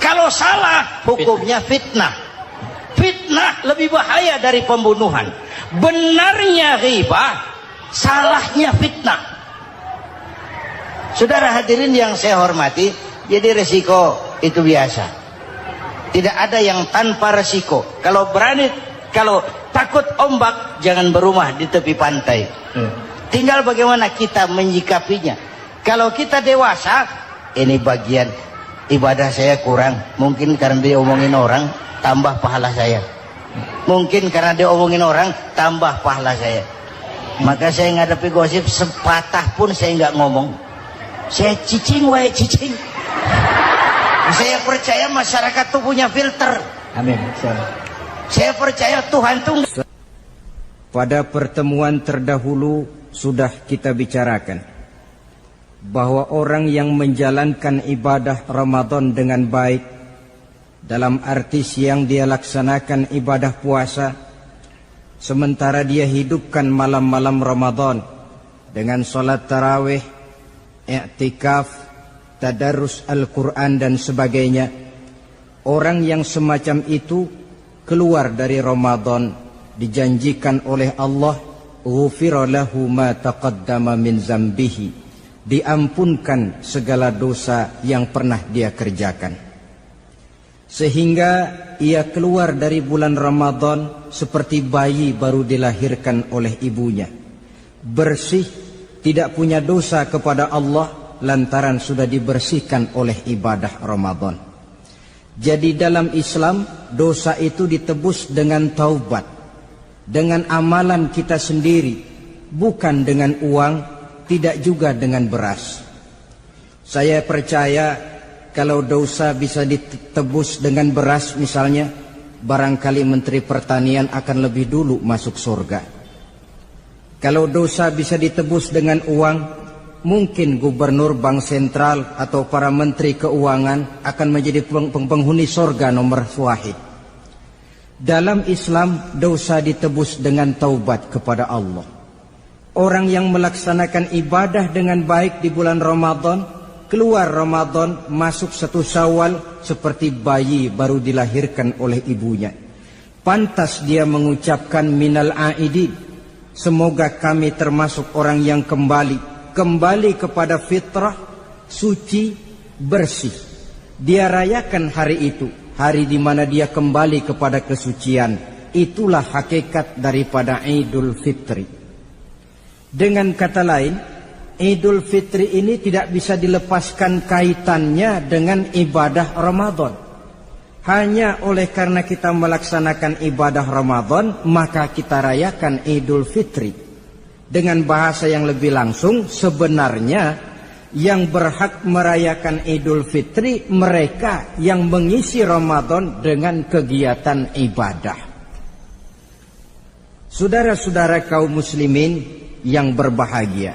Kalau salah hukumnya fitnah. Fitnah lebih bahaya dari pembunuhan. Benarnya ghibah, salahnya fitnah. Saudara hadirin yang saya hormati, jadi resiko itu biasa. Tidak ada yang tanpa resiko. Kalau takut ombak, jangan berumah di tepi pantai. Tinggal bagaimana kita menyikapinya. Kalau kita dewasa, ini bagian ibadah saya kurang. Mungkin karena diomongin orang, tambah pahala saya. Mungkin karena diomongin orang, tambah pahala saya. Maka saya ngadapi gosip, sepatah pun saya nggak ngomong. Saya cicing, cicing. Saya percaya masyarakat itu punya filter. Amin. Saya percaya Tuhan itu. Pada pertemuan terdahulu sudah kita bicarakan bahwa orang yang menjalankan ibadah Ramadan dengan baik, dalam arti siang dia laksanakan ibadah puasa, sementara dia hidupkan malam-malam Ramadan dengan sholat tarawih, i'tikaf, tadarus Al-Quran dan sebagainya. Orang yang semacam itu keluar dari Ramadan dijanjikan oleh Allah, ghufira lahu ma taqaddama min zambihi, diampunkan segala dosa yang pernah dia kerjakan. Sehingga ia keluar dari bulan Ramadan seperti bayi baru dilahirkan oleh ibunya, bersih, tidak punya dosa kepada Allah lantaran sudah dibersihkan oleh ibadah Ramadan. Jadi dalam Islam, dosa itu ditebus dengan taubat, dengan amalan kita sendiri, bukan dengan uang, tidak juga dengan beras. Saya percaya kalau dosa bisa ditebus dengan beras misalnya, barangkali Menteri Pertanian akan lebih dulu masuk surga. Kalau dosa bisa ditebus dengan uang, mungkin gubernur bank sentral atau para menteri keuangan akan menjadi penghuni surga nomor wahid. Dalam Islam, dosa ditebus dengan taubat kepada Allah. Orang yang melaksanakan ibadah dengan baik di bulan Ramadan, keluar Ramadan, masuk 1 Syawal seperti bayi baru dilahirkan oleh ibunya. Pantas dia mengucapkan minal aidin, semoga kami termasuk orang yang kembali kepada fitrah, suci, bersih. Dia rayakan hari itu, hari di mana dia kembali kepada kesucian. Itulah hakikat daripada Idul Fitri. Dengan kata lain, Idul Fitri ini tidak bisa dilepaskan kaitannya dengan ibadah Ramadan. Hanya oleh karena kita melaksanakan ibadah Ramadan, maka kita rayakan Idul Fitri. Dengan bahasa yang lebih langsung, sebenarnya yang berhak merayakan Idul Fitri mereka yang mengisi Ramadan dengan kegiatan ibadah. Saudara-saudara kaum muslimin yang berbahagia,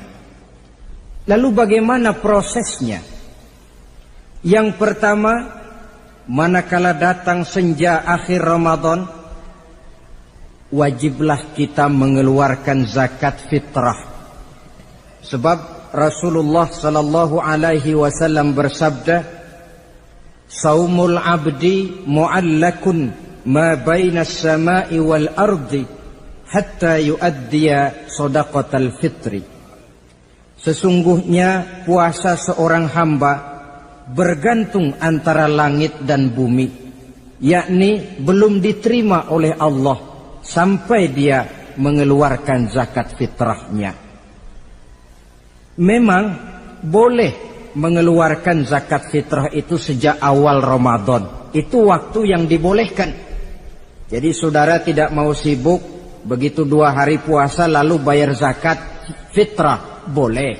lalu bagaimana prosesnya? Yang pertama, manakala datang senja akhir Ramadan, wajiblah kita mengeluarkan zakat fitrah. Sebab Rasulullah sallallahu alaihi wasallam bersabda, "Saumul 'abdi mu'allakun ma baina as-sama'i wal ardi hatta yu'addiya shadaqatal fitri." Sesungguhnya puasa seorang hamba bergantung antara langit dan bumi, yakni belum diterima oleh Allah sampai dia mengeluarkan zakat fitrahnya. Memang boleh mengeluarkan zakat fitrah itu sejak awal Ramadan. Itu waktu yang dibolehkan. Jadi saudara tidak mau sibuk, begitu 2 hari puasa lalu bayar zakat fitrah, boleh.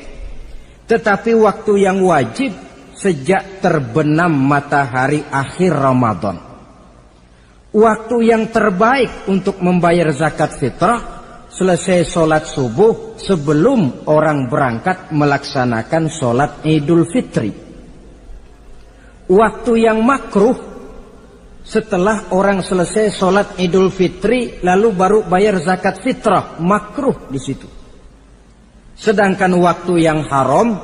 Tetapi waktu yang wajib sejak terbenam matahari akhir Ramadan. Waktu yang terbaik untuk membayar zakat fitrah selesai sholat subuh sebelum orang berangkat melaksanakan sholat Idul Fitri. Waktu yang makruh setelah orang selesai sholat Idul Fitri lalu baru bayar zakat fitrah, makruh di situ. Sedangkan waktu yang haram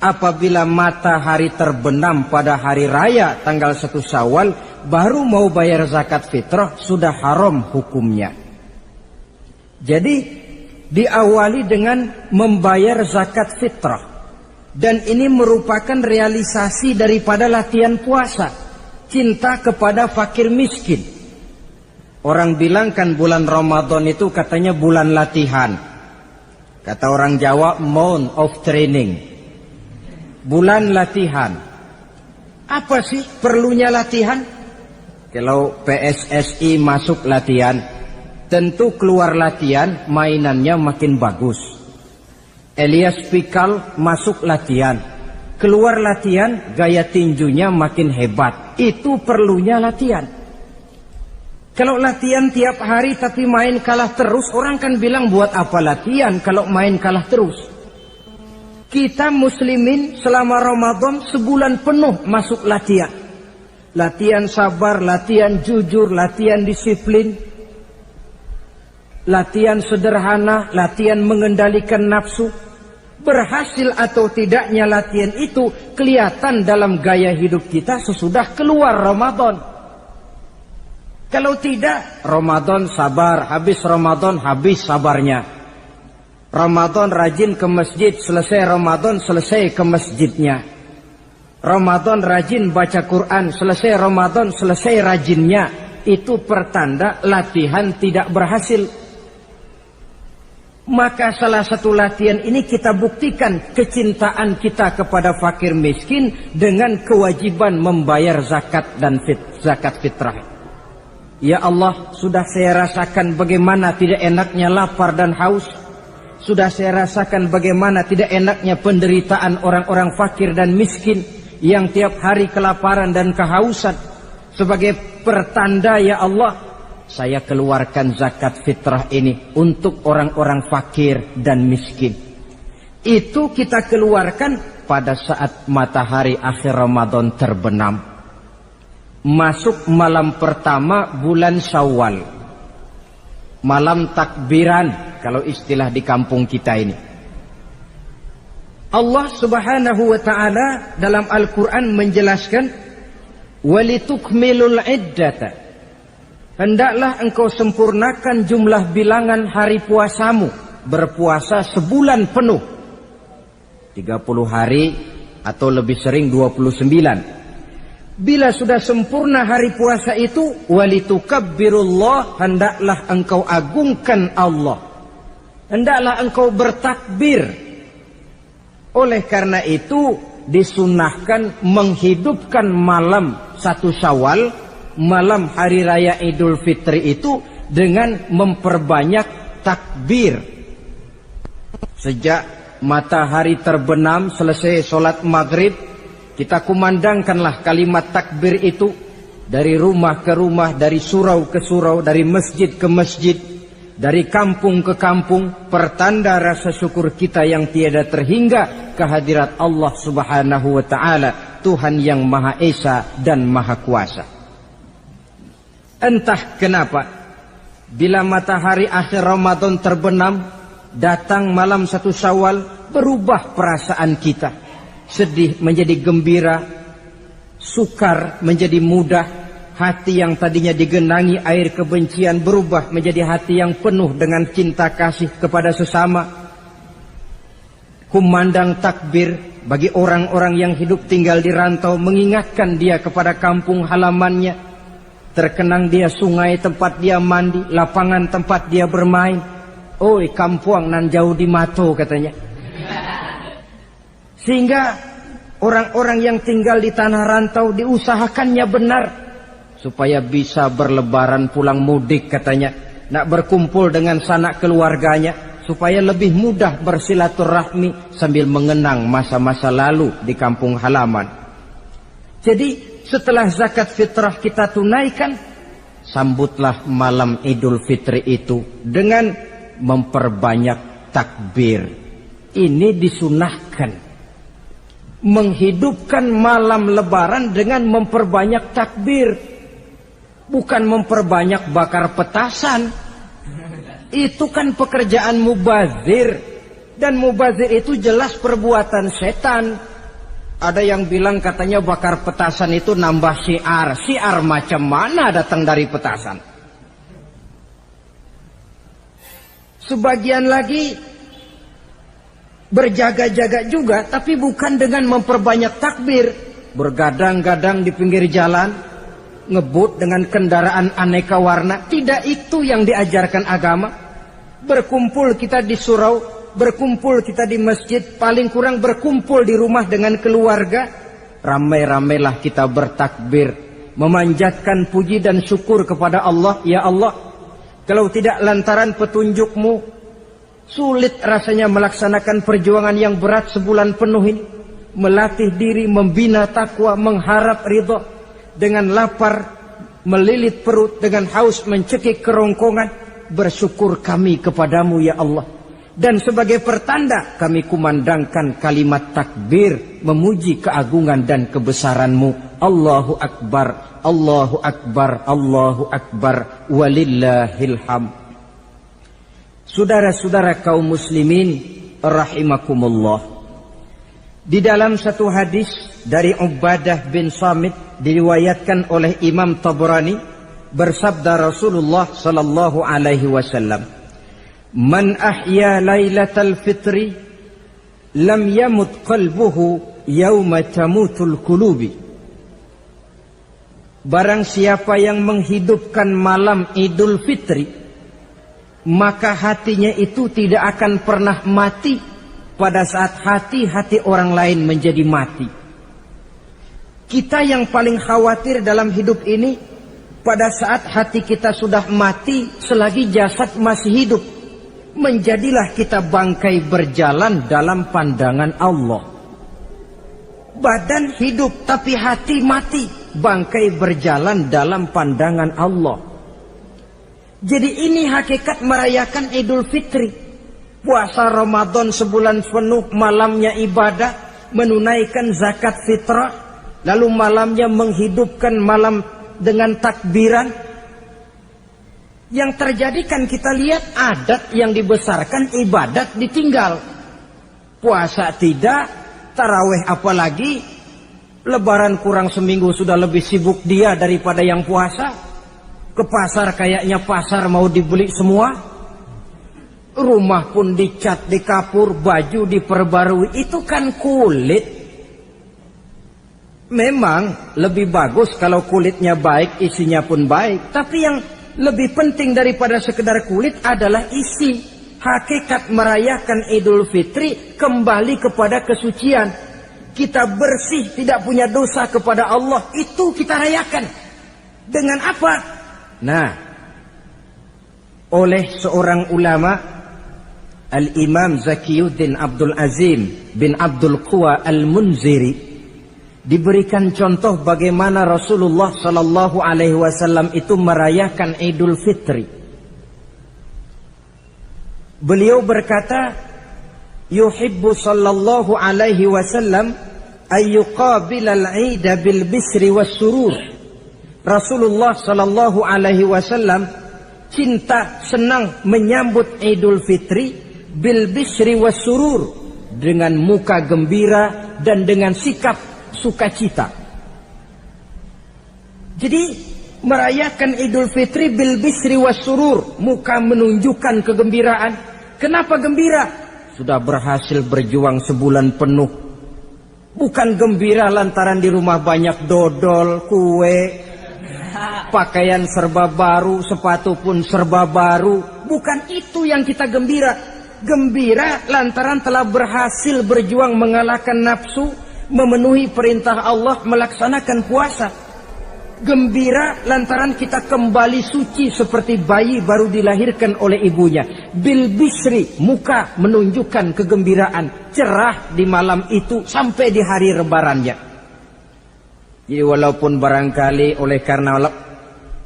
apabila matahari terbenam pada hari raya tanggal 1 Syawal baru mau bayar zakat fitrah, sudah haram hukumnya. Jadi diawali dengan membayar zakat fitrah, dan ini merupakan realisasi daripada latihan puasa. cinta kepada fakir miskin. Orang bilang kan bulan Ramadan itu katanya bulan latihan. Kata orang Jawa, month of training. Bulan latihan. Apa sih perlunya latihan? Kalau PSSI masuk latihan, tentu keluar latihan mainannya makin bagus. Elias Pikal masuk latihan, keluar latihan gaya tinjunya makin hebat. Itu perlunya latihan. Kalau latihan tiap hari tapi main kalah terus, orang kan bilang buat apa latihan kalau main kalah terus. Kita muslimin selama Ramadan sebulan penuh masuk latihan. Latihan sabar, latihan jujur, latihan disiplin, latihan sederhana, latihan mengendalikan nafsu. Berhasil atau tidaknya latihan itu kelihatan dalam gaya hidup kita sesudah keluar Ramadan. Kalau tidak, Ramadan sabar, habis Ramadan habis sabarnya. Ramadan rajin ke masjid, selesai Ramadan selesai ke masjidnya. Ramadan rajin baca Quran, selesai Ramadan selesai rajinnya. Itu pertanda latihan tidak berhasil. Maka salah satu latihan ini kita buktikan kecintaan kita kepada fakir miskin dengan kewajiban membayar zakat dan zakat fitrah. Ya Allah, sudah saya rasakan bagaimana tidak enaknya lapar dan haus. Sudah saya rasakan bagaimana tidak enaknya penderitaan orang-orang fakir dan miskin yang tiap hari kelaparan dan kehausan. Sebagai pertanda ya Allah, saya keluarkan zakat fitrah ini untuk orang-orang fakir dan miskin. Itu kita keluarkan pada saat matahari akhir Ramadan terbenam. Masuk malam pertama bulan Syawal. Malam takbiran kalau istilah di kampung kita ini. Allah Subhanahu wa taala dalam Al-Qur'an menjelaskan walitukmilul iddata. Hendaklah engkau sempurnakan jumlah bilangan hari puasamu, berpuasa sebulan penuh. 30 hari atau lebih sering 29. Bila sudah sempurna hari puasa itu, walitukabbirullah, hendaklah engkau agungkan Allah. Hendaklah engkau bertakbir. Oleh karena itu disunahkan menghidupkan malam 1 Syawal, malam hari raya Idul Fitri itu dengan memperbanyak takbir. Sejak matahari terbenam selesai sholat maghrib, kita kumandangkanlah kalimat takbir itu dari rumah ke rumah, dari surau ke surau, dari masjid ke masjid, dari kampung ke kampung, pertanda rasa syukur kita yang tiada terhingga kehadirat Allah Subhanahu wa taala, Tuhan yang Maha Esa dan Maha Kuasa. Entah kenapa bila matahari akhir Ramadan terbenam, datang malam 1 Syawal, berubah perasaan kita. Sedih menjadi gembira, sukar menjadi mudah, hati yang tadinya digenangi air kebencian berubah menjadi hati yang penuh dengan cinta kasih kepada sesama. Kumandang takbir bagi orang-orang yang hidup tinggal di rantau, mengingatkan dia kepada kampung halamannya. Terkenang dia sungai tempat dia mandi, lapangan tempat dia bermain. Oi kampuang nan jauh di mato katanya. Sehingga orang-orang yang tinggal di tanah rantau diusahakannya benar supaya bisa berlebaran pulang mudik katanya, nak berkumpul dengan sanak keluarganya supaya lebih mudah bersilaturahmi sambil mengenang masa-masa lalu di kampung halaman. Jadi setelah zakat fitrah kita tunaikan, sambutlah malam Idul Fitri itu dengan memperbanyak takbir. Ini disunahkan. Menghidupkan malam lebaran dengan memperbanyak takbir, bukan memperbanyak bakar petasan. Itu kan pekerjaan mubazir, dan mubazir itu jelas perbuatan setan. Ada yang bilang katanya bakar petasan itu nambah syiar. Syiar macam mana datang dari petasan? Sebagian lagi berjaga-jaga juga, tapi bukan dengan memperbanyak takbir. Bergadang-gadang di pinggir jalan, ngebut dengan kendaraan aneka warna. Tidak itu yang diajarkan agama. Berkumpul kita di surau, berkumpul kita di masjid, paling kurang berkumpul di rumah dengan keluarga. Ramai-ramailah kita bertakbir, memanjatkan puji dan syukur kepada Allah. Ya Allah, kalau tidak lantaran petunjukmu, sulit rasanya melaksanakan perjuangan yang berat sebulan penuh ini. Melatih diri, membina takwa, mengharap ridha. Dengan lapar melilit perut, dengan haus mencekik kerongkongan. Bersyukur kami kepadamu ya Allah. Dan sebagai pertanda kami kumandangkan kalimat takbir, memuji keagungan dan kebesaranmu. Allahu Akbar, Allahu Akbar, Allahu Akbar, walillahil hamd. Saudara-saudara kaum muslimin rahimakumullah. Di dalam satu hadis dari Ubadah bin Samit diriwayatkan oleh Imam Tabrani, bersabda Rasulullah sallallahu alaihi wasallam, "Man ahya lailatal fitri lam yamut qalbuhu yauma tamutul qulubi." Barang siapa yang menghidupkan malam Idul Fitri, maka hatinya itu tidak akan pernah mati pada saat hati-hati orang lain menjadi mati. Kita yang paling khawatir dalam hidup ini, pada saat hati kita sudah mati selagi jasad masih hidup. Menjadilah kita bangkai berjalan dalam pandangan Allah. Badan hidup tapi hati mati, bangkai berjalan dalam pandangan Allah. Jadi ini hakikat merayakan Idul Fitri. Puasa Ramadan sebulan penuh, malamnya ibadah, menunaikan zakat fitrah, lalu malamnya menghidupkan malam dengan takbiran. Yang terjadi kan kita lihat adat yang dibesarkan, ibadat ditinggal. Puasa tidak, taraweh apalagi, lebaran kurang seminggu sudah lebih sibuk dia daripada yang puasa. Ke pasar kayaknya pasar mau dibeli semua. Rumah pun dicat, dikapur, baju diperbarui. Itu kan kulit. Memang lebih bagus kalau kulitnya baik, isinya pun baik. Tapi yang lebih penting daripada sekedar kulit adalah isi. Hakikat merayakan Idul Fitri kembali kepada kesucian. Kita bersih, tidak punya dosa kepada Allah. Itu kita rayakan. Dengan apa? Nah, oleh seorang ulama, Al-Imam Zakiyuddin Abdul Azim bin Abdul Quwa Al-Munziri, diberikan contoh bagaimana Rasulullah sallallahu alaihi wasallam itu merayakan Idul Fitri. Beliau berkata, yuhibbu sallallahu alaihi wasallam ayyuqabilal 'ida bil bisri was surur. Rasulullah sallallahu alaihi wasallam cinta, senang menyambut Idul Fitri bil bisri was surur, dengan muka gembira dan dengan sikap sukacita. Jadi merayakan Idul Fitri bil bisri was surur, muka menunjukkan kegembiraan. Kenapa gembira? Sudah berhasil berjuang sebulan penuh. Bukan gembira lantaran di rumah banyak dodol, kue, pakaian serba baru, sepatu pun serba baru. Bukan itu yang kita gembira. Gembira lantaran telah berhasil berjuang mengalahkan nafsu, memenuhi perintah Allah, melaksanakan puasa. Gembira lantaran kita kembali suci seperti bayi baru dilahirkan oleh ibunya. Bil bisri, muka menunjukkan kegembiraan, cerah di malam itu sampai di hari lebarannya. Jadi walaupun barangkali oleh karena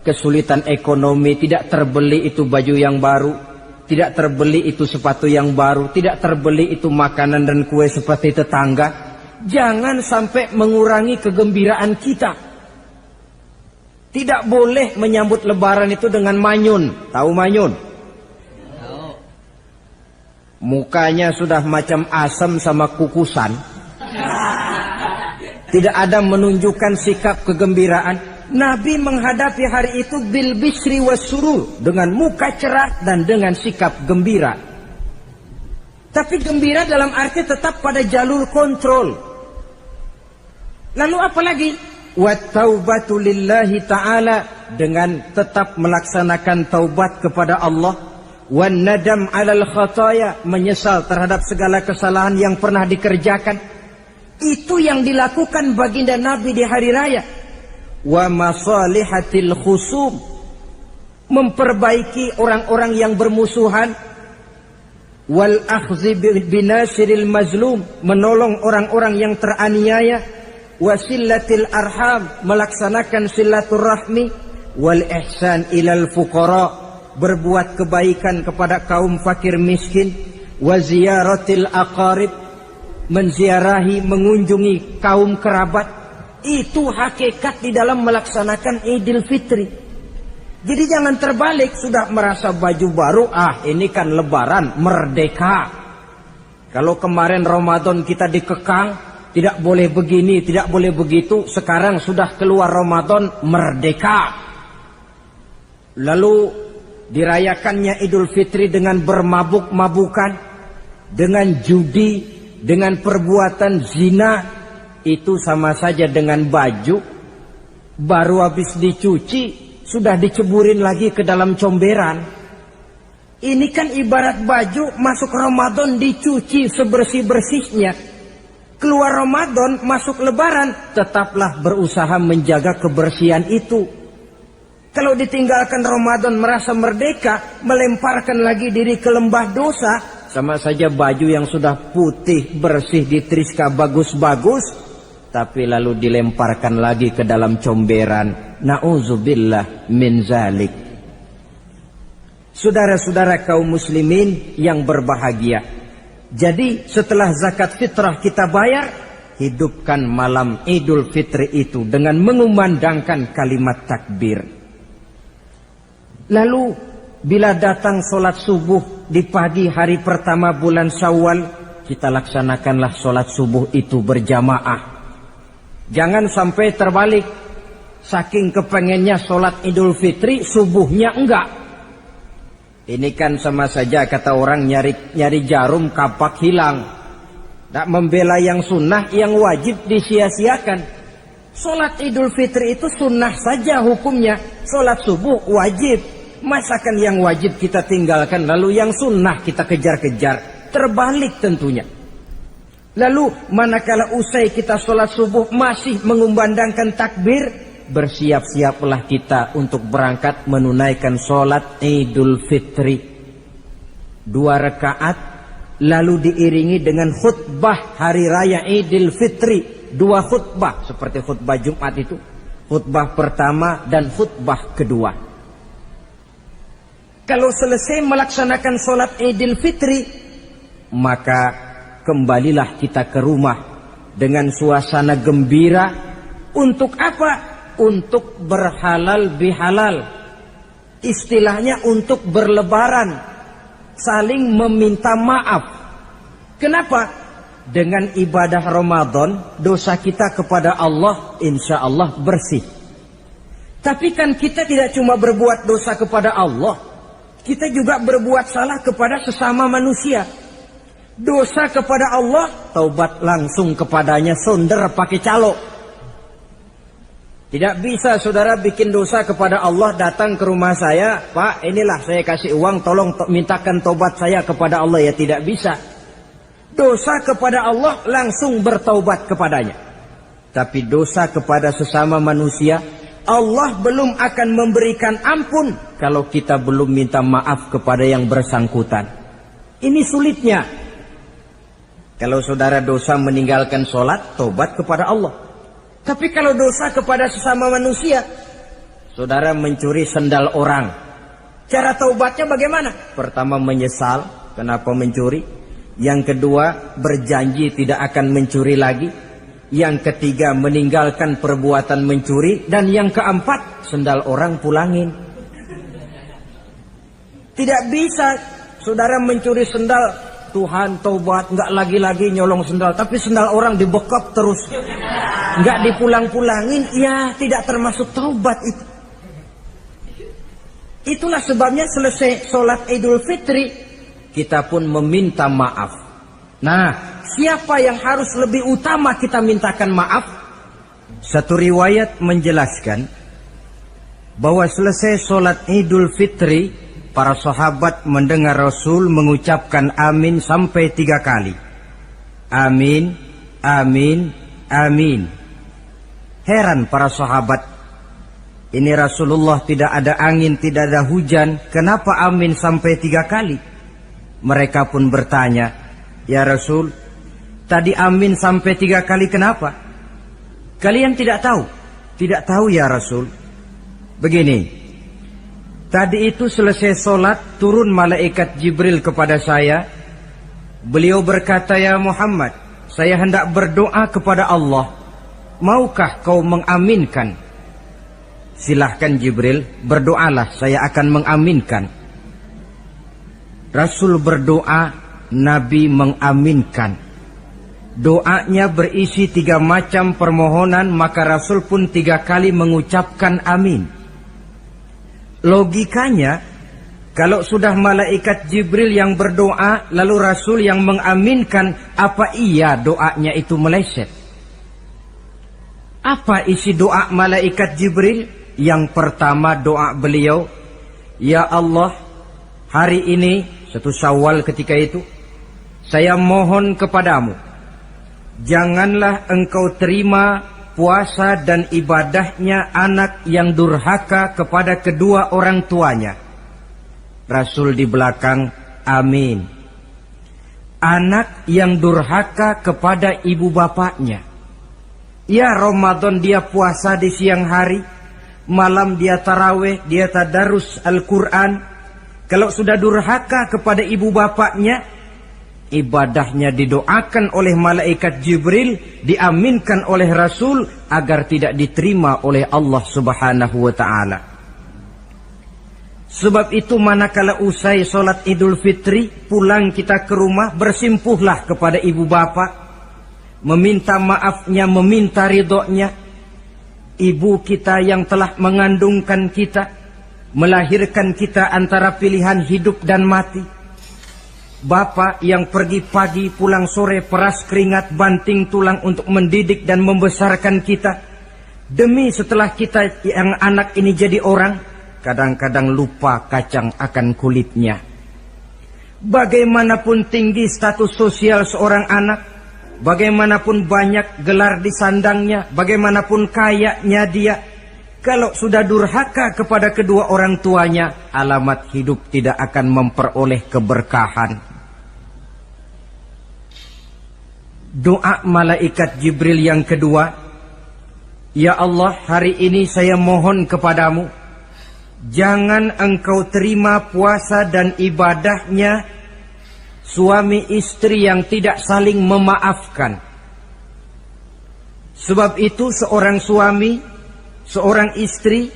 kesulitan ekonomi tidak terbeli itu baju yang baru, tidak terbeli itu sepatu yang baru, tidak terbeli itu makanan dan kue seperti tetangga, jangan sampai mengurangi kegembiraan kita. Tidak boleh menyambut lebaran itu dengan manyun. Tahu manyun? Mukanya sudah macam asam sama kukusan. Tidak ada menunjukkan sikap kegembiraan. Nabi menghadapi hari itu bil bisri was surur, dengan muka cerah dan dengan sikap gembira. Tapi gembira dalam arti tetap pada jalur kontrol. Lalu apa lagi? Wat-taubatu lillahi ta'ala, dengan tetap melaksanakan taubat kepada Allah. Wan nadam 'alal khataya, menyesal terhadap segala kesalahan yang pernah dikerjakan. Itu yang dilakukan baginda Nabi di hari raya. Wa masalihatil khusum, memperbaiki orang-orang yang bermusuhan. Wal akhdhi binasiril mazlum, menolong orang-orang yang teraniaya. Wasillatil arham, melaksanakan silaturahmi. Wal ihsan ilal fuqara, berbuat kebaikan kepada kaum fakir miskin. Wa ziyaratil aqarib, menziarahi, mengunjungi kaum kerabat. Itu hakikat di dalam melaksanakan Idul Fitri. Jadi jangan terbalik, sudah merasa baju baru, ini kan lebaran, merdeka. Kalau kemarin Ramadan kita dikekang, tidak boleh begini, tidak boleh begitu, sekarang sudah keluar Ramadan, merdeka. Lalu dirayakannya Idul Fitri dengan bermabuk-mabukan, dengan judi, dengan perbuatan zina. Itu sama saja dengan baju baru habis dicuci sudah diceburin lagi ke dalam comberan. Ini kan ibarat baju masuk Ramadan dicuci sebersih-bersihnya. Keluar Ramadan masuk Lebaran, tetaplah berusaha menjaga kebersihan itu. Kalau ditinggalkan Ramadan merasa merdeka, melemparkan lagi diri ke lembah dosa, sama saja baju yang sudah putih, bersih, ditriska bagus-bagus, tapi lalu dilemparkan lagi ke dalam comberan. Na'udzubillah min zalik. Saudara-saudara kaum muslimin yang berbahagia, jadi setelah zakat fitrah kita bayar, hidupkan malam Idul Fitri itu dengan mengumandangkan kalimat takbir. Lalu bila datang sholat subuh di pagi hari pertama bulan Syawal, kita laksanakanlah sholat subuh itu berjamaah. Jangan sampai terbalik, saking kepengennya sholat Idul Fitri, subuhnya enggak. Ini kan sama saja kata orang nyari jarum kapak hilang. Tak membela yang sunnah, yang wajib disia-siakan. Sholat Idul Fitri itu sunnah saja hukumnya, sholat subuh wajib. Masakan yang wajib kita tinggalkan, lalu yang sunnah kita kejar-kejar? Terbalik tentunya. Lalu manakala usai kita sholat subuh masih mengumandangkan takbir, bersiap-siaplah kita untuk berangkat menunaikan sholat Idul Fitri. 2 rakaat, lalu diiringi dengan khutbah hari raya Idul Fitri. 2 khutbah, seperti khutbah Jumat itu. Khutbah pertama dan khutbah kedua. Kalau selesai melaksanakan sholat Idul Fitri, maka kembalilah kita ke rumah dengan suasana gembira. Untuk apa? Untuk berhalal bihalal. Istilahnya untuk berlebaran, saling meminta maaf. Kenapa? Dengan ibadah Ramadan, dosa kita kepada Allah insya Allah bersih. Tapi kan kita tidak cuma berbuat dosa kepada Allah, kita juga berbuat salah kepada sesama manusia. Dosa kepada Allah, taubat langsung kepadanya, sonder pakai calo. Tidak bisa saudara bikin dosa kepada Allah, datang ke rumah saya, Pak inilah saya kasih uang, tolong mintakan taubat saya kepada Allah. Ya tidak bisa. Dosa kepada Allah langsung bertaubat kepadanya. Tapi dosa kepada sesama manusia, Allah belum akan memberikan ampun kalau kita belum minta maaf kepada yang bersangkutan. Ini sulitnya. Kalau saudara dosa meninggalkan sholat, taubat kepada Allah. Tapi kalau dosa kepada sesama manusia, saudara mencuri sendal orang, cara taubatnya bagaimana? Pertama menyesal, kenapa mencuri? Yang kedua berjanji tidak akan mencuri lagi. Yang ketiga meninggalkan perbuatan mencuri. Dan yang keempat, sendal orang pulangin. Tidak bisa saudara mencuri sendal, Tuhan taubat, nggak lagi-lagi nyolong sendal, tapi sendal orang dibekap terus, nggak dipulang-pulangin, ya tidak termasuk taubat itu. Itulah sebabnya selesai sholat Idul Fitri, kita pun meminta maaf. Nah, siapa yang harus lebih utama kita mintakan maaf? Satu riwayat menjelaskan bahwa selesai sholat Idul Fitri, para sahabat mendengar Rasul mengucapkan amin sampai 3 kali. Amin, amin, amin. Heran para sahabat, ini Rasulullah tidak ada angin, tidak ada hujan, kenapa amin sampai 3 kali? Mereka pun bertanya, ya Rasul, tadi amin sampai 3 kali kenapa? Kalian tidak tahu? Tidak tahu ya Rasul. Begini, tadi itu selesai sholat, turun malaikat Jibril kepada saya. Beliau berkata, ya Muhammad, saya hendak berdoa kepada Allah. Maukah kau mengaminkan? Silahkan Jibril, berdoalah, saya akan mengaminkan. Rasul berdoa, Nabi mengaminkan. Doanya berisi 3 macam permohonan, maka Rasul pun 3 kali mengucapkan amin. Logikanya, kalau sudah malaikat Jibril yang berdoa, lalu Rasul yang mengaminkan, apa iya doanya itu meleset? Apa isi doa malaikat Jibril? Yang pertama doa beliau, ya Allah, hari ini, 1 Syawal ketika itu, saya mohon kepadamu, janganlah engkau terima puasa dan ibadahnya anak yang durhaka kepada kedua orang tuanya. Rasul di belakang, amin. Anak yang durhaka kepada ibu bapaknya. Ya Ramadan dia puasa di siang hari, malam dia taraweh, dia tadarus Al-Quran. Kalau sudah durhaka kepada ibu bapaknya, ibadahnya didoakan oleh malaikat Jibril, diaminkan oleh Rasul agar tidak diterima oleh Allah Subhanahu wa ta'ala. Sebab itu manakala usai sholat Idul Fitri, pulang kita ke rumah, bersimpuhlah kepada ibu bapa, meminta maafnya, meminta ridhonya. Ibu kita yang telah mengandungkan kita, melahirkan kita antara pilihan hidup dan mati. Bapak yang pergi pagi pulang sore, peras keringat banting tulang untuk mendidik dan membesarkan kita. Demi setelah kita yang anak ini jadi orang, kadang-kadang lupa kacang akan kulitnya. Bagaimanapun tinggi status sosial seorang anak, bagaimanapun banyak gelar di sandangnya, bagaimanapun kayanya dia, kalau sudah durhaka kepada kedua orang tuanya, alamat hidup tidak akan memperoleh keberkahan. Doa malaikat Jibril yang kedua, ya Allah, hari ini saya mohon kepadamu, jangan engkau terima puasa dan ibadahnya suami istri yang tidak saling memaafkan. Sebab itu seorang suami, seorang istri,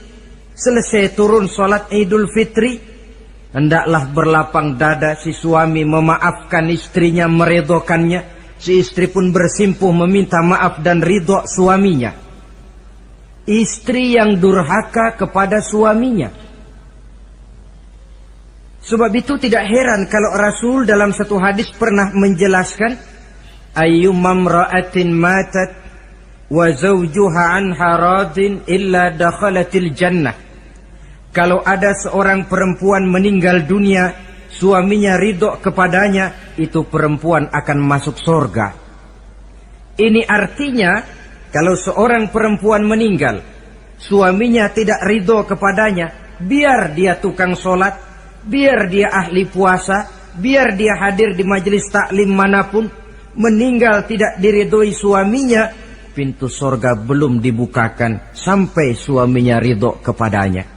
selesai turun sholat Idul Fitri, hendaklah berlapang dada si suami memaafkan istrinya, meredokannya. Si istri pun bersimpuh meminta maaf dan ridho suaminya. Istri yang durhaka kepada suaminya. Sebab itu tidak heran kalau Rasul dalam satu hadis pernah menjelaskan, ayyumam ra'atin matat wa zawjuha anha radin illa dakhalatil jannah. Kalau ada seorang perempuan meninggal dunia, suaminya ridho kepadanya, itu perempuan akan masuk surga. Ini artinya, kalau seorang perempuan meninggal, suaminya tidak ridho kepadanya, biar dia tukang sholat, biar dia ahli puasa, biar dia hadir di majelis taklim manapun, meninggal tidak diridhoi suaminya, pintu surga belum dibukakan sampai suaminya ridho kepadanya.